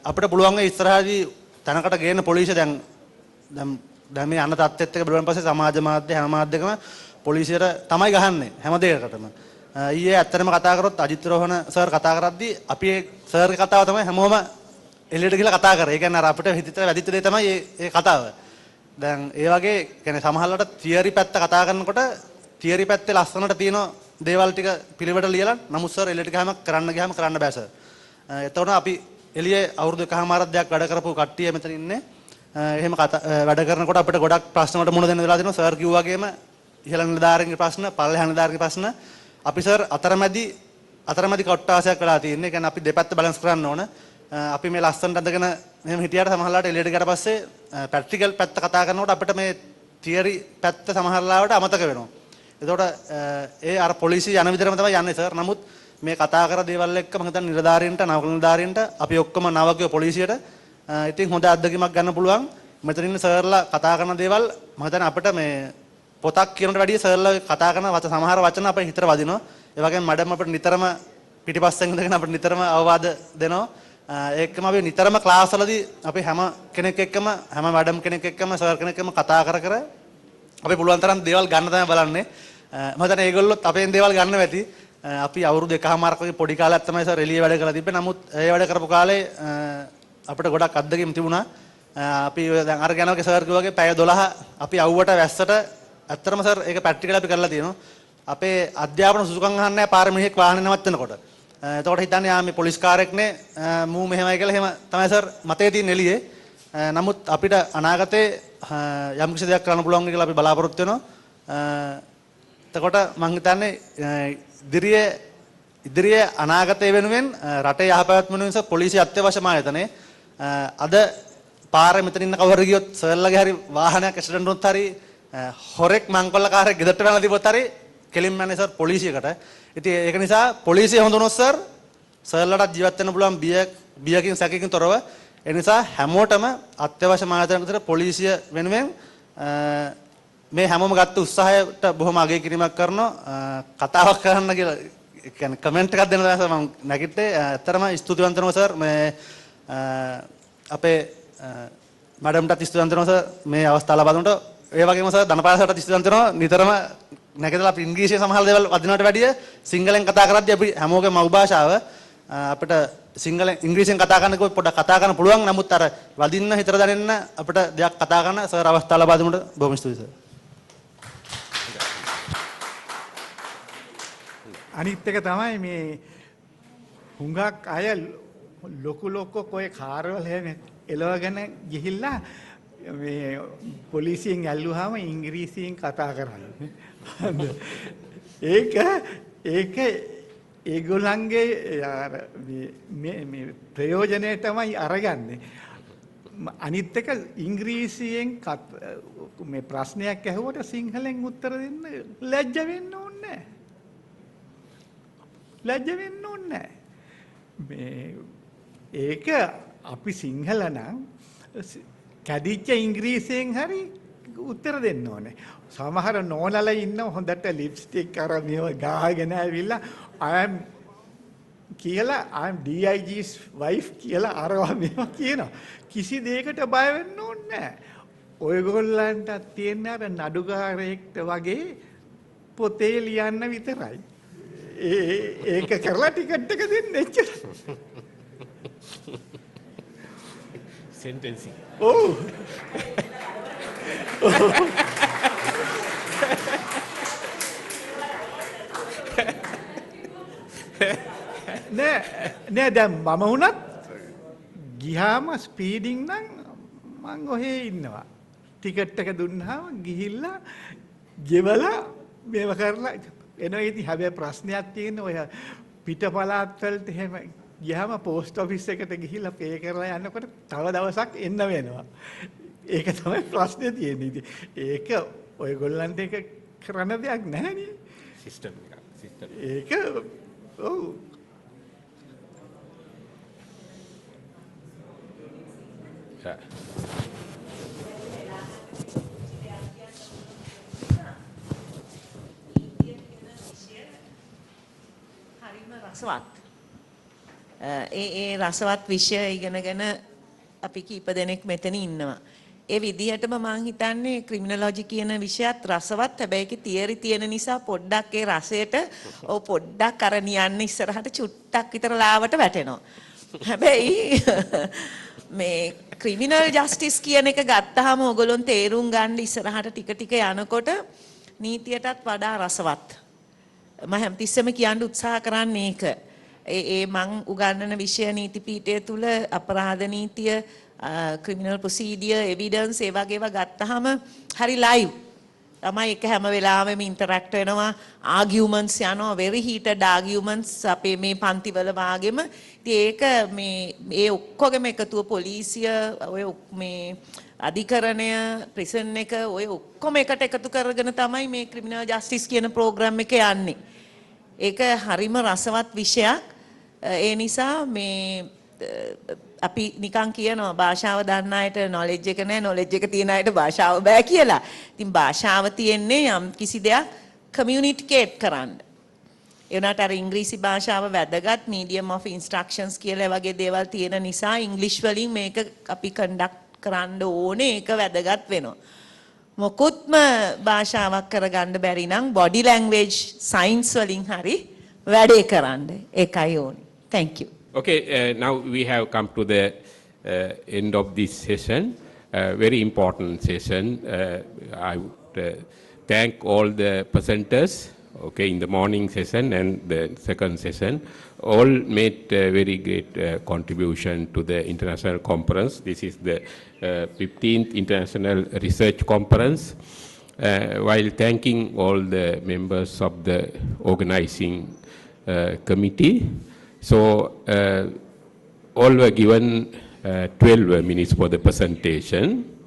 S12: අපිට පුළුවන් ඒ ඉස්සරහදී තැනකට ගේන්න පොලිසිය දැන් මේ අන්න තත්ත්වෙත් එක බලුවන් පස්සේ සමාජ මාධ්‍ය හැම මාධ්‍යකම පොලිසියට තමයි ගහන්නේ හැම දෙයකටම. ඊයේ ඇත්තටම කතා කරොත් අජිත් රෝහණ සර් කතා කරද්දී අපි ඒ සර්ගේ කතාව තමයි හැමෝම එළියට ගිහලා කතා කරා. ඒ කියන්නේ අර අපිට හිතට වැදිච්ච දේ තමයි මේ කතාව. දැන් ඒ වගේ කියන්නේ සමහරවිට තියරි පැත්ත කතා කරනකොට තියරි පැත්තේ ලස්සනට තියෙන දේවල් ටික පිළිවෙලට ලියලා නමුත් සර් එළියට ගියාම කරන්න බෑ සර්. එතකොට අපි එළියේ අවුරුදු 1කමාරක් දෙයක් වැඩ කරපු කට්ටිය මෙතන ඉන්නේ. එහෙම වැඩ කරනකොට අපිට ගොඩක් ප්‍රශ්න වලට මුහුණ දෙන්න වෙලා දෙනවා. සර් කිව්වා වගේම ඉහළ නිලධාරීන්ගේ ප්‍රශ්න, පල්ලෙහා නිලධාරීන්ගේ ප්‍රශ්න අපි සර් අතරමැදි කොට්ටාසයක් වෙලා තියෙන්නේ. ඒ කියන්නේ අපි දෙපැත්ත බැලන්ස් කරන්න ඕන. අපි මේ ලස්සනට අඳගෙන මෙහෙම හිටියට සමහරලාට එළියට ගියට පස්සේ ප්‍රැක්ටිකල් පැත්ත කතා කරනකොට අපිට මේ තියරි පැත්ත සමහරලාවට අමතක වෙනවා. එතකොට ඒ අර පොලිසිය යන විදිහටම තමයි යන්නේ සර්. නමුත් මේ කතා කර දේවල් එක්ක මම හිතන්නේ නිලධාරීන්ට නව නිලධාරීන්ට අපි ඔක්කොම නවකයෝ පොලිසියට ඉතින් හොඳ අත්දැකීමක් ගන්න පුළුවන්. මෙතන ඉන්න සර්ලා කතා කරන දේවල් මම හිතන්නේ අපිට මේ පොතක් කියනට වැඩිය සර්ලා කතා කරන සමහර වචන අපේ හිතට වදිනවා. ඒ වගේම මඩම් අපිට නිතරම පිටිපස්සෙන් ඉඳගෙන අපිට නිතරම අවවාද දෙනවා. ඒකම අපි නිතරම ක්ලාස් වලදී අපි හැම කෙනෙක් එක්කම හැම මැඩම් කෙනෙක් එක්කම සර් කෙනෙක් එක්කම කතා කර කර අපි පුළුවන් තරම් දේවල් ගන්න තමයි බලන්නේ. මම හිතන්නේ ඒගොල්ලොත් අපෙන් දේවල් ගන්න ඇති. අපි අවුරුදු 1කමාරක් වගේ පොඩි කාලයක් තමයි සර් එළියේ වැඩ කරලා තිබ්බේ. නමුත් ඒ වැඩ කරපු කාලේ අපිට ගොඩක් අත්දැකීම් තිබුණා. අපි දැන් අර ගැනවගේ සර් කිව්වාගේ පැය 12 අපි අවුවට වැස්සට ඇත්තටම සර් ඒක ප්‍රැක්ටිකල් අපි කරලා තියෙනවා. අපේ අධ්‍යාපන සුසුකම් අහන්නේ නැහැ පාර මිනිහෙක් වාහනේ නවත්තනකොට. එතකොට හිතන්නේ මේ පොලිස් කාර්යයක්නේ මූ මෙහෙමයි කියලා එහෙම තමයි සර් මතේ තියෙන එළියේ. නමුත් අපිට අනාගතේ යම් කිසි දෙයක් කරන්න පුළුවන් කියලා අපි බලාපොරොත්තු වෙනවා. එතකොට මම හිතන්නේ ඉදිරියේ අනාගතය වෙනුවෙන් රටේ යහපැවැත්ම වෙනුවෙන් පොලිසිය අත්‍යවශ්‍යම ආයතනය. අද පාරේ මෙතන ඉන්න කවුරු ගියොත් සර්ලගේ හරි වාහනයක් ඇක්සිඩන්ට් වුණොත් හරි හොරෙක් මංකොල්ලකාරයෙක් ගෙදරට වැනලා තිබ්බොත් හරි කෙලින්ම යන්නේ සර් පොලිසියකට. ඉතින් ඒක නිසා පොලිසිය හොඳ වුණොත් සර් සර්ලට ජීවත් වෙන්න පුළුවන් බියකින් සැකකින් තොරව. ඒ නිසා හැමෝටම අත්‍යවශ්‍ය ආයතනයක විතර පොලිසිය වෙනුවෙන් මේ හැමෝම ගත්ත උත්සාහයට බොහොම අගය කිරීමක් කරනවා. කතාවක් කරන්න කියලා කියන්නේ කමෙන්ට් එකක් දෙන්න තමයි මම නැගිට්ටේ. ඇත්තටම ස්තුතිවන්ත වෙනවා සර් මේ අපේ මැඩම්ටත් ස්තුතිවන්ත වෙනවා සර් මේ අවස්ථාව ලබා දුන්නට. ඒ වගේම සර් ධනපාල සර්ට ස්තුතිවන්ත වෙනවා. නිතරම නැගිටලා අපි ඉංග්‍රීසියෙන් සමහර දේවල් වදිනවට වැඩිය සිංහලෙන් කතා කරද්දී අපි හැමෝගේම මව් භාෂාව අපිට සිංහලෙන් ඉංග්‍රීසියෙන් කතා කරනකොට පොඩ්ඩක් කතා කරන්න පුළුවන්. නමුත් අර වදින්න හිතර දැනෙන්න අපිට දෙයක් කතා කරන්න සර් අවස්ථාව ලබා දුන්නට බොහොම ස්තුතියි සර්.
S9: අනිත් එක තමයි මේ හුඟක් අය ලොකු කොයි කාර්වල හැම එලවගෙන ගිහිල්ලා මේ පොලිසියෙන් ඇල්ලුවාම ඉංග්‍රීසියෙන් කතා කරන්නේ. ඒක ඒගොල්ලන්ගේ මේ ප්‍රයෝජනය තමයි අරගන්නේ. අනිත් එක ඉංග්‍රීසියෙන් මේ ප්‍රශ්නයක් ඇහුවට සිංහලෙන් උත්තර දෙන්න ලැජ්ජ වෙන්න ඕනේ නැහැ. ලැජ්ජ වෙන්න ඕනේ නැහැ. ඒක අපි සිංහල නම් කැඩිච්ච ඉංග්‍රීසියෙන් හරි උත්තර දෙන්න ඕනේ. සමහර නෝනලා ඉන්න හොඳට ලිප්ස්ටික් අර මේව ගාගෙන ඇවිල්ලා I'm DIG's wife කියලා අරවා මේවා කියනවා. කිසි දෙයකට බය වෙන්න ඕනේ නැහැ. ඔයගොල්ලන්ට තියෙන අර නඩුකාරයෙක්ට වගේ පොතේ ලියන්න විතරයි. ඒක කරලා ටිකට් එක දෙන්න එච්චරයි.
S3: Sentencing.
S9: ඔව්. නෑ දැන් මම වුණත් ගියාම ස්පීඩින් නම් මං ඔහේ ඉන්නවා. ටිකට් එක දුන්නාම ගිහිල්ලා ගෙවලා මේව කරලා එනවා. ඉතින් හැබැයි ප්‍රශ්නයක් තියෙන ඔය පිට පළාත් වලට එහෙම ගියාම පෝස්ට් ඔෆිස් එකට ගිහිල්ලා පේ කරලා යනකොට තව දවසක් එන්න වෙනවා. ඒක තමයි ප්‍රශ්නේ තියෙන්නේ. ඉතින් ඒක ඔයගොල්ලන්ට ඒක කරන්න දෙයක් නැහැ නේ.
S3: සිස්ටම් එක.
S9: ඒක ඔව්.
S7: රසවත්. ඒ රසවත් විෂය ඉගෙනගෙන අපි කීප දෙනෙක් මෙතන ඉන්නවා. ඒ විදිහටම මම හිතන්නේ ක්‍රිමිනොලොජි කියන විෂයත් රසවත්. හැබැයි ඒකේ තියරි තියෙන නිසා පොඩ්ඩක් ඒ රසයට පොඩ්ඩක් අර නියන්න ඉස්සරහට චුට්ටක් විතර ලාවට වැටෙනවා. හැබැයි මේ ක්‍රිමිනල් ජස්ටිස් කියන එක ගත්තාම ඔයගොල්ලොන් තේරුම් ගන්න ඉස්සරහට ටික යනකොට නීතියටත් වඩා රසවත්. මම හැමතිස්සෙම කියන්න උත්සාහ කරන්නේ ඒක. මං උගන්වන විෂය නීති පීඨය තුල අපරාධ නීතිය, ක්‍රිමිනල් ප්‍රොසීඩියර්, එවිඩන්ස් ඒ වගේ ඒවා ගත්තාම හරි ලයිව්. තමයි ඒක හැම වෙලාවෙම ඉන්ටරැක්ට් වෙනවා, ආගියුමන්ට්ස් යනවා, very heated arguments අපේ මේ පන්තිවල වාගෙම. ඉතින් ඒක මේ ඔක්කොගෙම එකතුව පොලිසිය, ඔය මේ අධිකරණය, ප්‍රිසන් එක ඔය ඔක්කොම එකට එකතු කරගෙන තමයි මේ ක්‍රිමිනල් ජස්ටිස් කියන ප්‍රෝග්‍රෑම් එක යන්නේ. ඒක හරිම රසවත් විෂයක්. ඒ නිසා මේ අපි නිකන් කියනවා භාෂාව දන්න අයට නොලෙජ් එක නැහැ, නොලෙජ් එක තියෙන අයට භාෂාව බෑ කියලා. ඉතින් භාෂාව තියෙන්නේ යම් කිසි දෙයක් කමියුනිකේට් කරන්න. ඒ වුණාට අර ඉංග්‍රීසි භාෂාව වැදගත් medium of instructions කියලා වගේ දේවල් තියෙන නිසා ඉංග්‍රීසි වලින් මේක අපි conduct කරන්න ඕනේ ඒක වැදගත් වෙනවා. මොකොත්ම භාෂාවක් කරගන්න බැරි නම් body language science වලින් හරි වැඩේ කරන්න. ඒකයි ඕනේ. Thank you.
S3: Okay, now we have come to the end of this session. Very important session. I would thank all the presenters, okay, in the morning session and the second session. All made very great contribution to the international conference. This is the 15th International Research Conference. While thanking all the members of the organizing committee, so all were given 12 minutes for the presentation.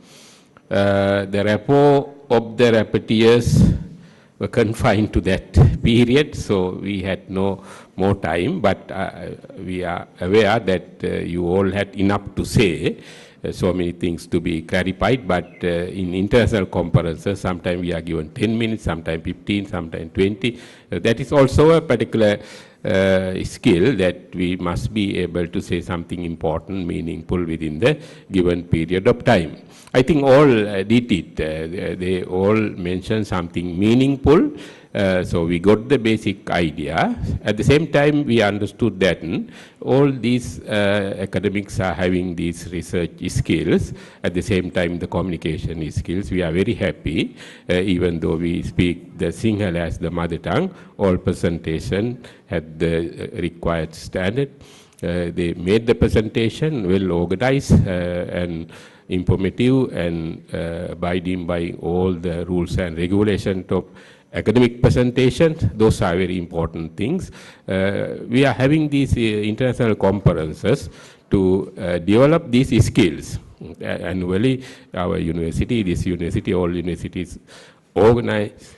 S3: The rapport of the rapporteurs were confined to that period, so we had no more time, but we are aware that you all had enough to say, so many things to be clarified, but in international conferences, sometimes we are given 10 minutes, sometimes 15, sometimes 20. That is also a particular skill that we must be able to say something important, meaningful within the given period of time. I think all did it. They all mentioned something meaningful. So we got the basic idea. At the same time, we understood that all these academics are having these research skills. At the same time, the communication skills. We are very happy, even though we speak the Sinhala as the mother tongue, all presentation had the required standard. They made the presentation well organized and informative and abiding by all the rules and regulations of academic presentation. Those are very important things. We are having these international conferences to develop these skills. Annually, our university, this university, all universities organize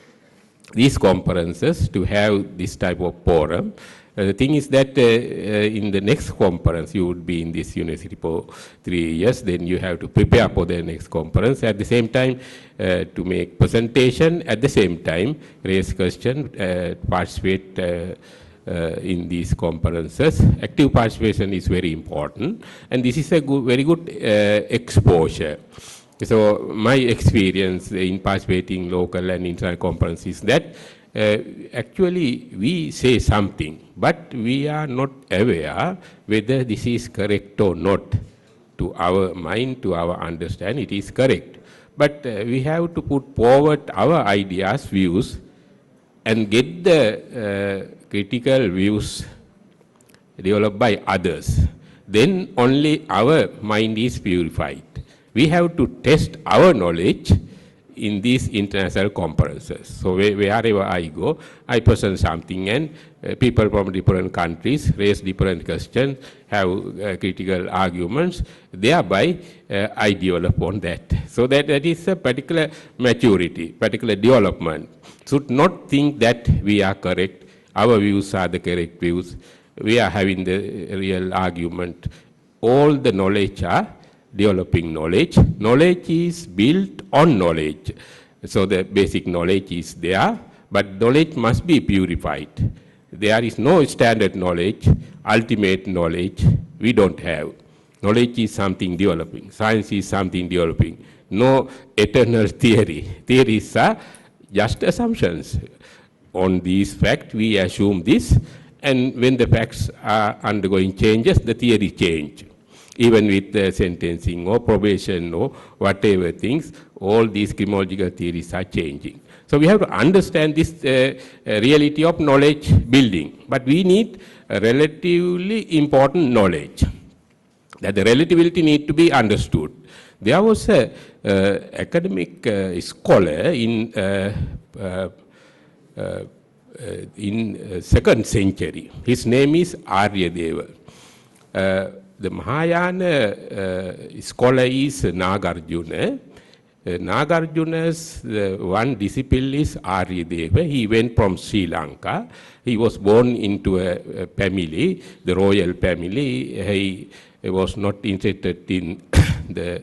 S3: these conferences to have this type of forum. The thing is that in the next conference, you would be in this university for 3 years, then you have to prepare for the next conference. At the same time, to make presentation, at the same time, raise question, participate in these conferences. Active participation is very important, and this is a very good exposure. So my experience in participating local and international conferences is that actually we say something, but we are not aware whether this is correct or not. To our mind, to our understanding, it is correct. But we have to put forward our ideas, views, and get the critical views developed by others. Then only our mind is purified. We have to test our knowledge in these international conferences. So wherever I go, I present something and people from different countries raise different questions, have critical arguments, thereby I develop on that. So that is a particular maturity, particular development. Should not think that we are correct, our views are the correct views, we are having the real argument. All the knowledge are developing knowledge. Knowledge is built on knowledge. So the basic knowledge is there, but knowledge must be purified. There is no standard knowledge, ultimate knowledge we don't have. Knowledge is something developing. Science is something developing. No eternal theory. Theories are just assumptions. On these facts, we assume this, and when the facts are undergoing changes, the theory change. Even with sentencing or probation or whatever things, all these criminological theories are changing. So we have to understand this reality of knowledge building. But we need a relatively important knowledge. That the relativity need to be understood. There was a academic scholar in second century. His name is Aryadeva. The Mahayana scholar is Nagarjuna. Nagarjuna's one disciple is Aryadeva. He went from Sri Lanka. He was born into a family, the royal family. He was not interested in the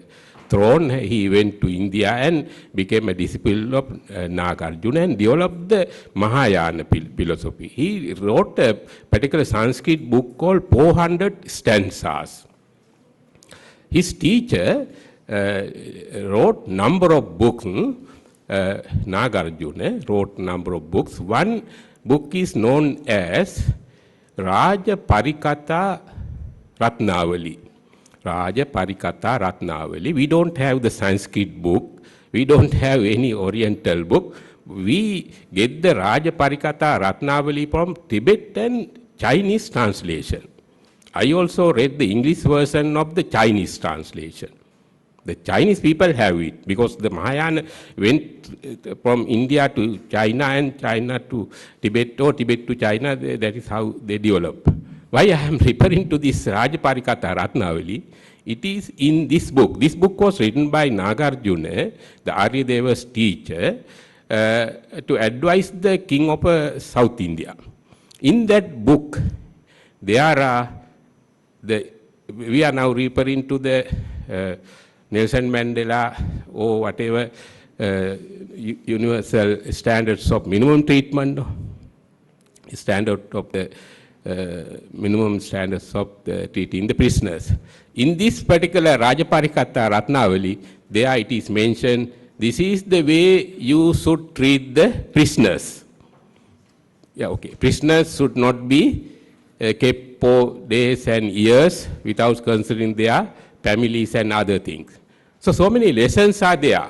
S3: throne, he went to India and became a disciple of Nagarjuna and developed the Mahayana philosophy. He wrote a particular Sanskrit book called 400 Stanzas. His teacher wrote number of books. Nagarjuna wrote number of books. One book is known as Raja Parikata Ratnavali. Raja Parikata Ratnavali. We don't have the Sanskrit book. We don't have any Oriental book. We get the Raja Parikata Ratnavali from Tibet and Chinese translation. I also read the English version of the Chinese translation. The Chinese people have it because the Mahayana went from India to China and China to Tibet or Tibet to China. That is how they develop. Why I am referring to this Rajaparikata Ratnavali? It is in this book. This book was written by Nagarjuna, the Aryadeva's teacher, to advise the king of South India. In that book, there are we are now referring to the Nelson Mandela or whatever universal standards of minimum treatment, standard of the minimum standards of treating the prisoners. In this particular Rajaparikata Ratnavali, there it is mentioned, this is the way you should treat the prisoners. Yeah, okay. Prisoners should not be kept for days and years without considering their families and other things. So many lessons are there.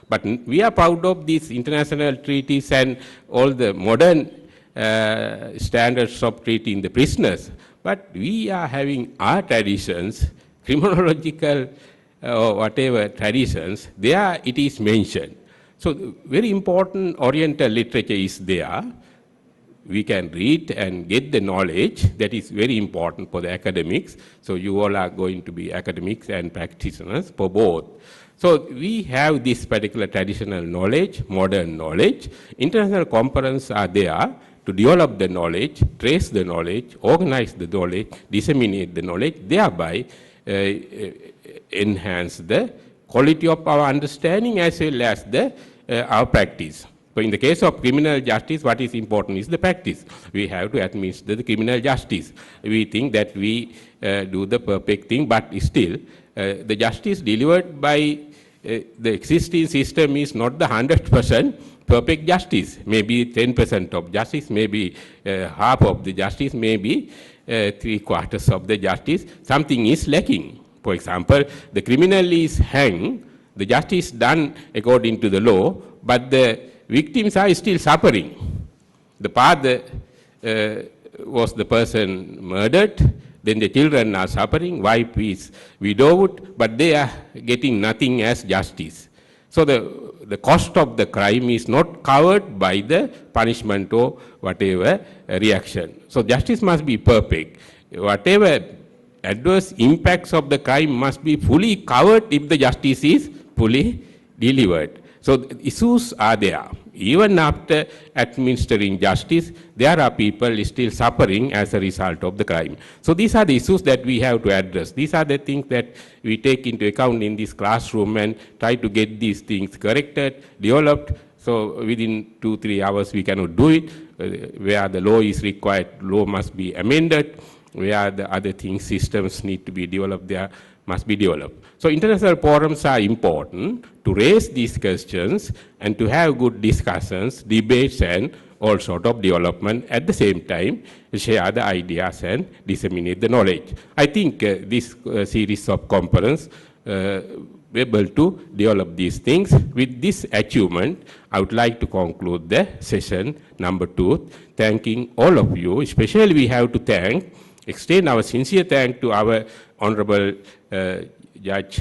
S3: But we are proud of these international treaties and all the modern standards of treating the prisoners. But we are having our traditions, criminological or whatever traditions, there it is mentioned. So very important Oriental literature is there. We can read and get the knowledge that is very important for the academics. So you all are going to be academics and practitioners for both. So we have this particular traditional knowledge, modern knowledge. International conferences are there to develop the knowledge, trace the knowledge, organize the knowledge, disseminate the knowledge, thereby enhance the quality of our understanding as well as our practice. So in the case of criminal justice, what is important is the practice. We have to administer the criminal justice. We think that we do the perfect thing, but still the justice delivered by the existing system is not the 100% perfect justice. Maybe 10% of justice, maybe half of the justice, maybe 3/4 of the justice. Something is lacking. For example, the criminal is hanged, the justice done according to the law, but the victims are still suffering. The father was the person murdered, then the children are suffering, wife is widowed, but they are getting nothing as justice. So the cost of the crime is not covered by the punishment or whatever reaction. So justice must be perfect. Whatever adverse impacts of the crime must be fully covered if the justice is fully delivered. So the issues are there. Even after administering justice, there are people still suffering as a result of the crime. So these are the issues that we have to address. These are the things that we take into account in this classroom and try to get these things corrected, developed. So within 2-3 hours we cannot do it. Where the law is required, law must be amended. Where the other things, systems need to be developed, there must be developed. So international forums are important to raise these questions and to have good discussions, debates and all sort of development at the same time, share the ideas and disseminate the knowledge. I think this series of conference be able to develop these things. With this achievement, I would like to conclude the session number 2, thanking all of you. Especially we have to extend our sincere thanks to our Honorable Judge,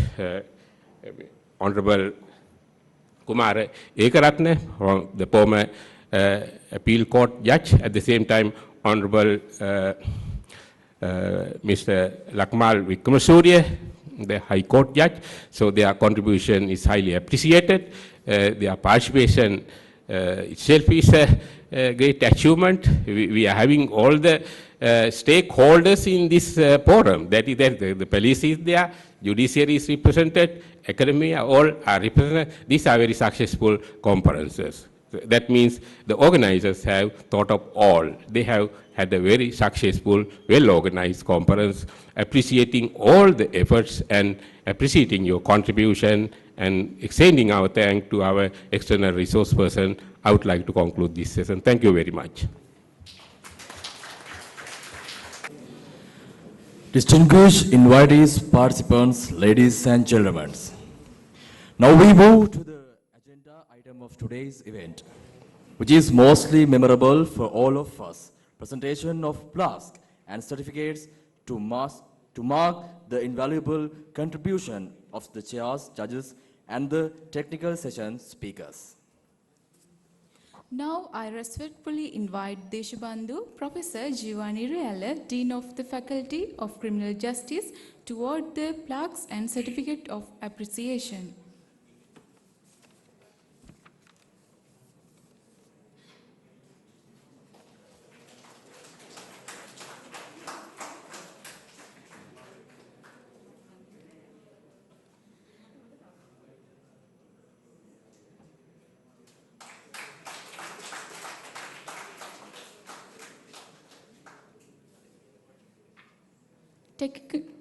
S3: Honorable Kumara Ekaratne, the former appeal court judge. At the same time, Honorable Mr. Lakmal Wickramasuriya, the High Court judge. So their contribution is highly appreciated. Their participation itself is a great achievement. We are having all the stakeholders in this forum. That is that the police is there, judiciary is represented, academia, all are represented. These are very successful conferences. That means the organizers have thought of all. They have had a very successful, well-organized conference, appreciating all the efforts and appreciating your contribution and extending our thanks to our external resource person. I would like to conclude this session. Thank you very much.
S1: Distinguished invitees, participants, ladies and gentlemen. Now we move to the agenda item of today's event, which is mostly memorable for all of us. Presentation of plaques and certificates to mark the invaluable contribution of the chairs, judges, and the technical session speakers.
S2: Now I respectfully invite Deshabandhu Professor Niriella, Dean of the Faculty of Criminal Justice, to award the plaques and certificate of appreciation.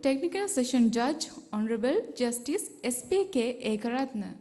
S2: Technical Session Judge, Honorable Justice S.P.K. Ekaratna.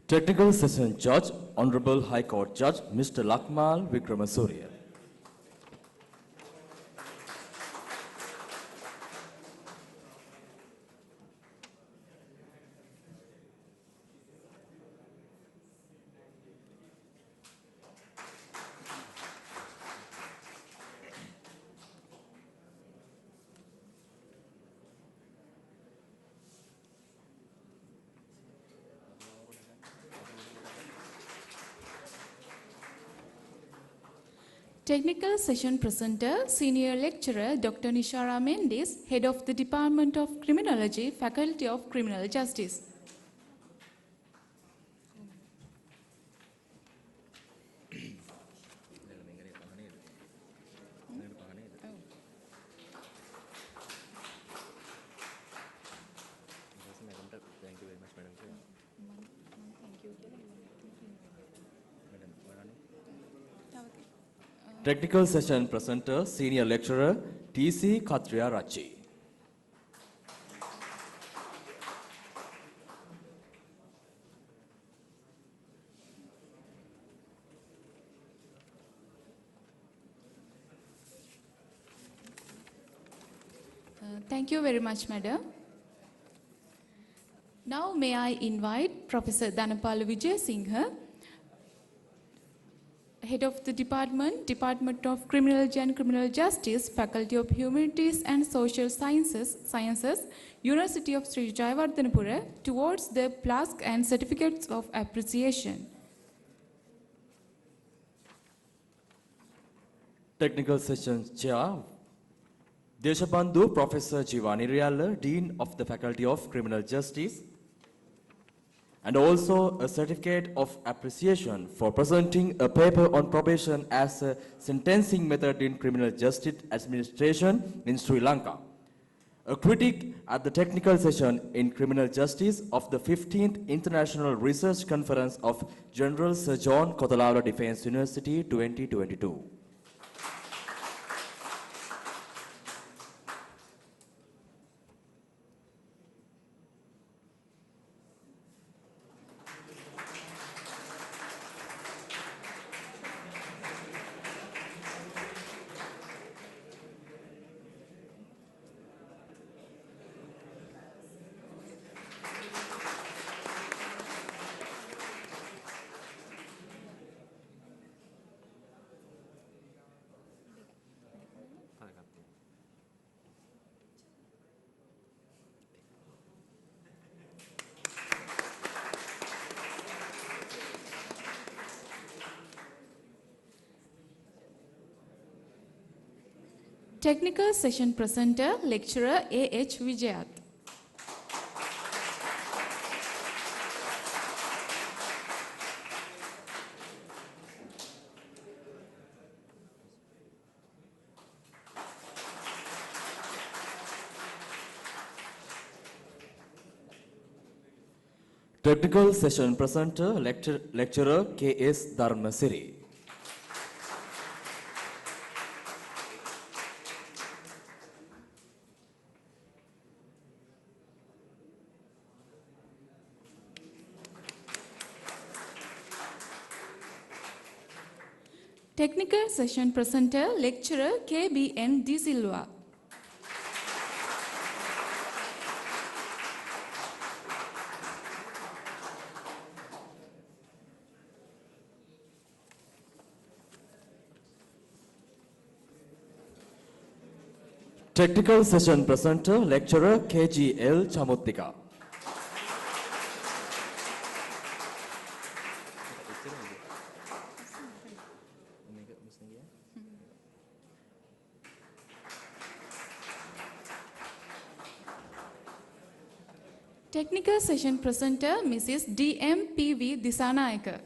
S1: Technical Session Judge, Honorable High Court Judge, Mr. Lakmal Vikramasuriya.
S2: Technical Session Presenter, Senior Lecturer Dr. Nishara Mendes, Head of the Department of Criminology, Faculty of Criminal Justice.
S1: Technical Session Presenter, Senior Lecturer T.C. Katriya Rachi.
S2: Thank you very much, Madam. Now may I invite Professor Dhanapala Wijayasinghe, Head of the Department of Criminology and Criminal Justice, Faculty of Humanities and Social Sciences, University of Sri Jayewardenepura, towards the plaques and certificates of appreciation.
S1: Technical Session Chair, Deshabandhu Professor Niriella, Dean of the Faculty of Criminal Justice, and also a certificate of appreciation for presenting a paper on probation as a sentencing method in criminal justice administration in Sri Lanka. A critic at the technical session in criminal justice of the 15th International Research Conference of General Sir John Kotalawala Defence University 2022.
S2: Technical session presenter, lecturer A.H. Vijayat.
S1: Technical session presenter, lecturer K.S. Dharmasiri.
S2: Technical session presenter, lecturer KBN De Silva.
S1: Technical session presenter, lecturer KGL Chamuddika.
S2: Technical session presenter, Mrs. DMPV Dissanayake.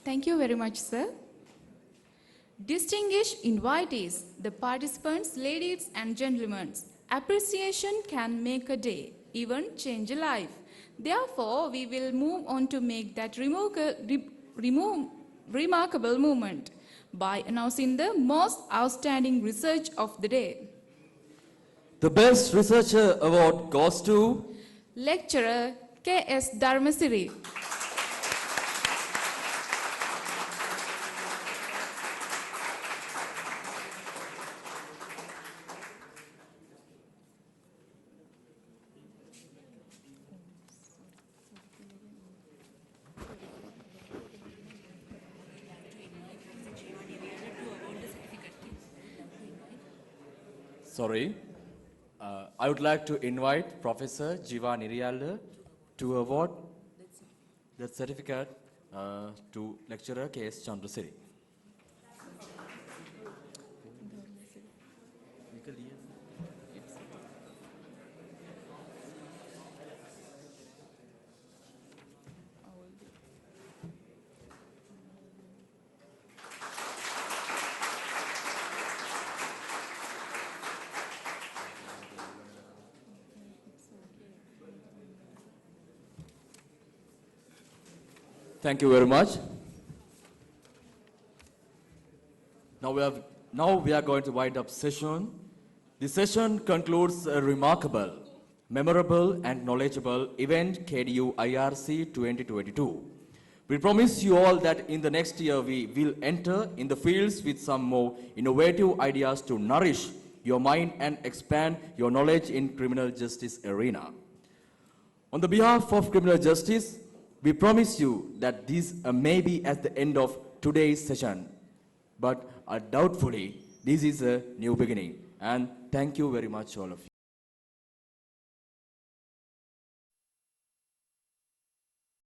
S2: Thank you very much, sir. Distinguished invitees, the participants, ladies and gentlemen, appreciation can make a day, even change a life. Therefore, we will move on to make that remarkable moment by announcing the most outstanding research of the day.
S1: The Best Researcher Award goes to
S2: Lecturer K.S. Dharmasiri.
S1: Sorry. I would like to invite Professor Niriella to award that certificate to lecturer K.S. Chandrasiri. Thank you very much. Now we are going to wind up session. The session concludes a remarkable, memorable and knowledgeable event KDU IRC 2022. We promise you all that in the next year we will enter in the fields with some more innovative ideas to nourish your mind and expand your knowledge in criminal justice arena. On the behalf of criminal justice, we promise you that this may be at the end of today's session, but doubtfully this is a new beginning. And thank you very much, all of you.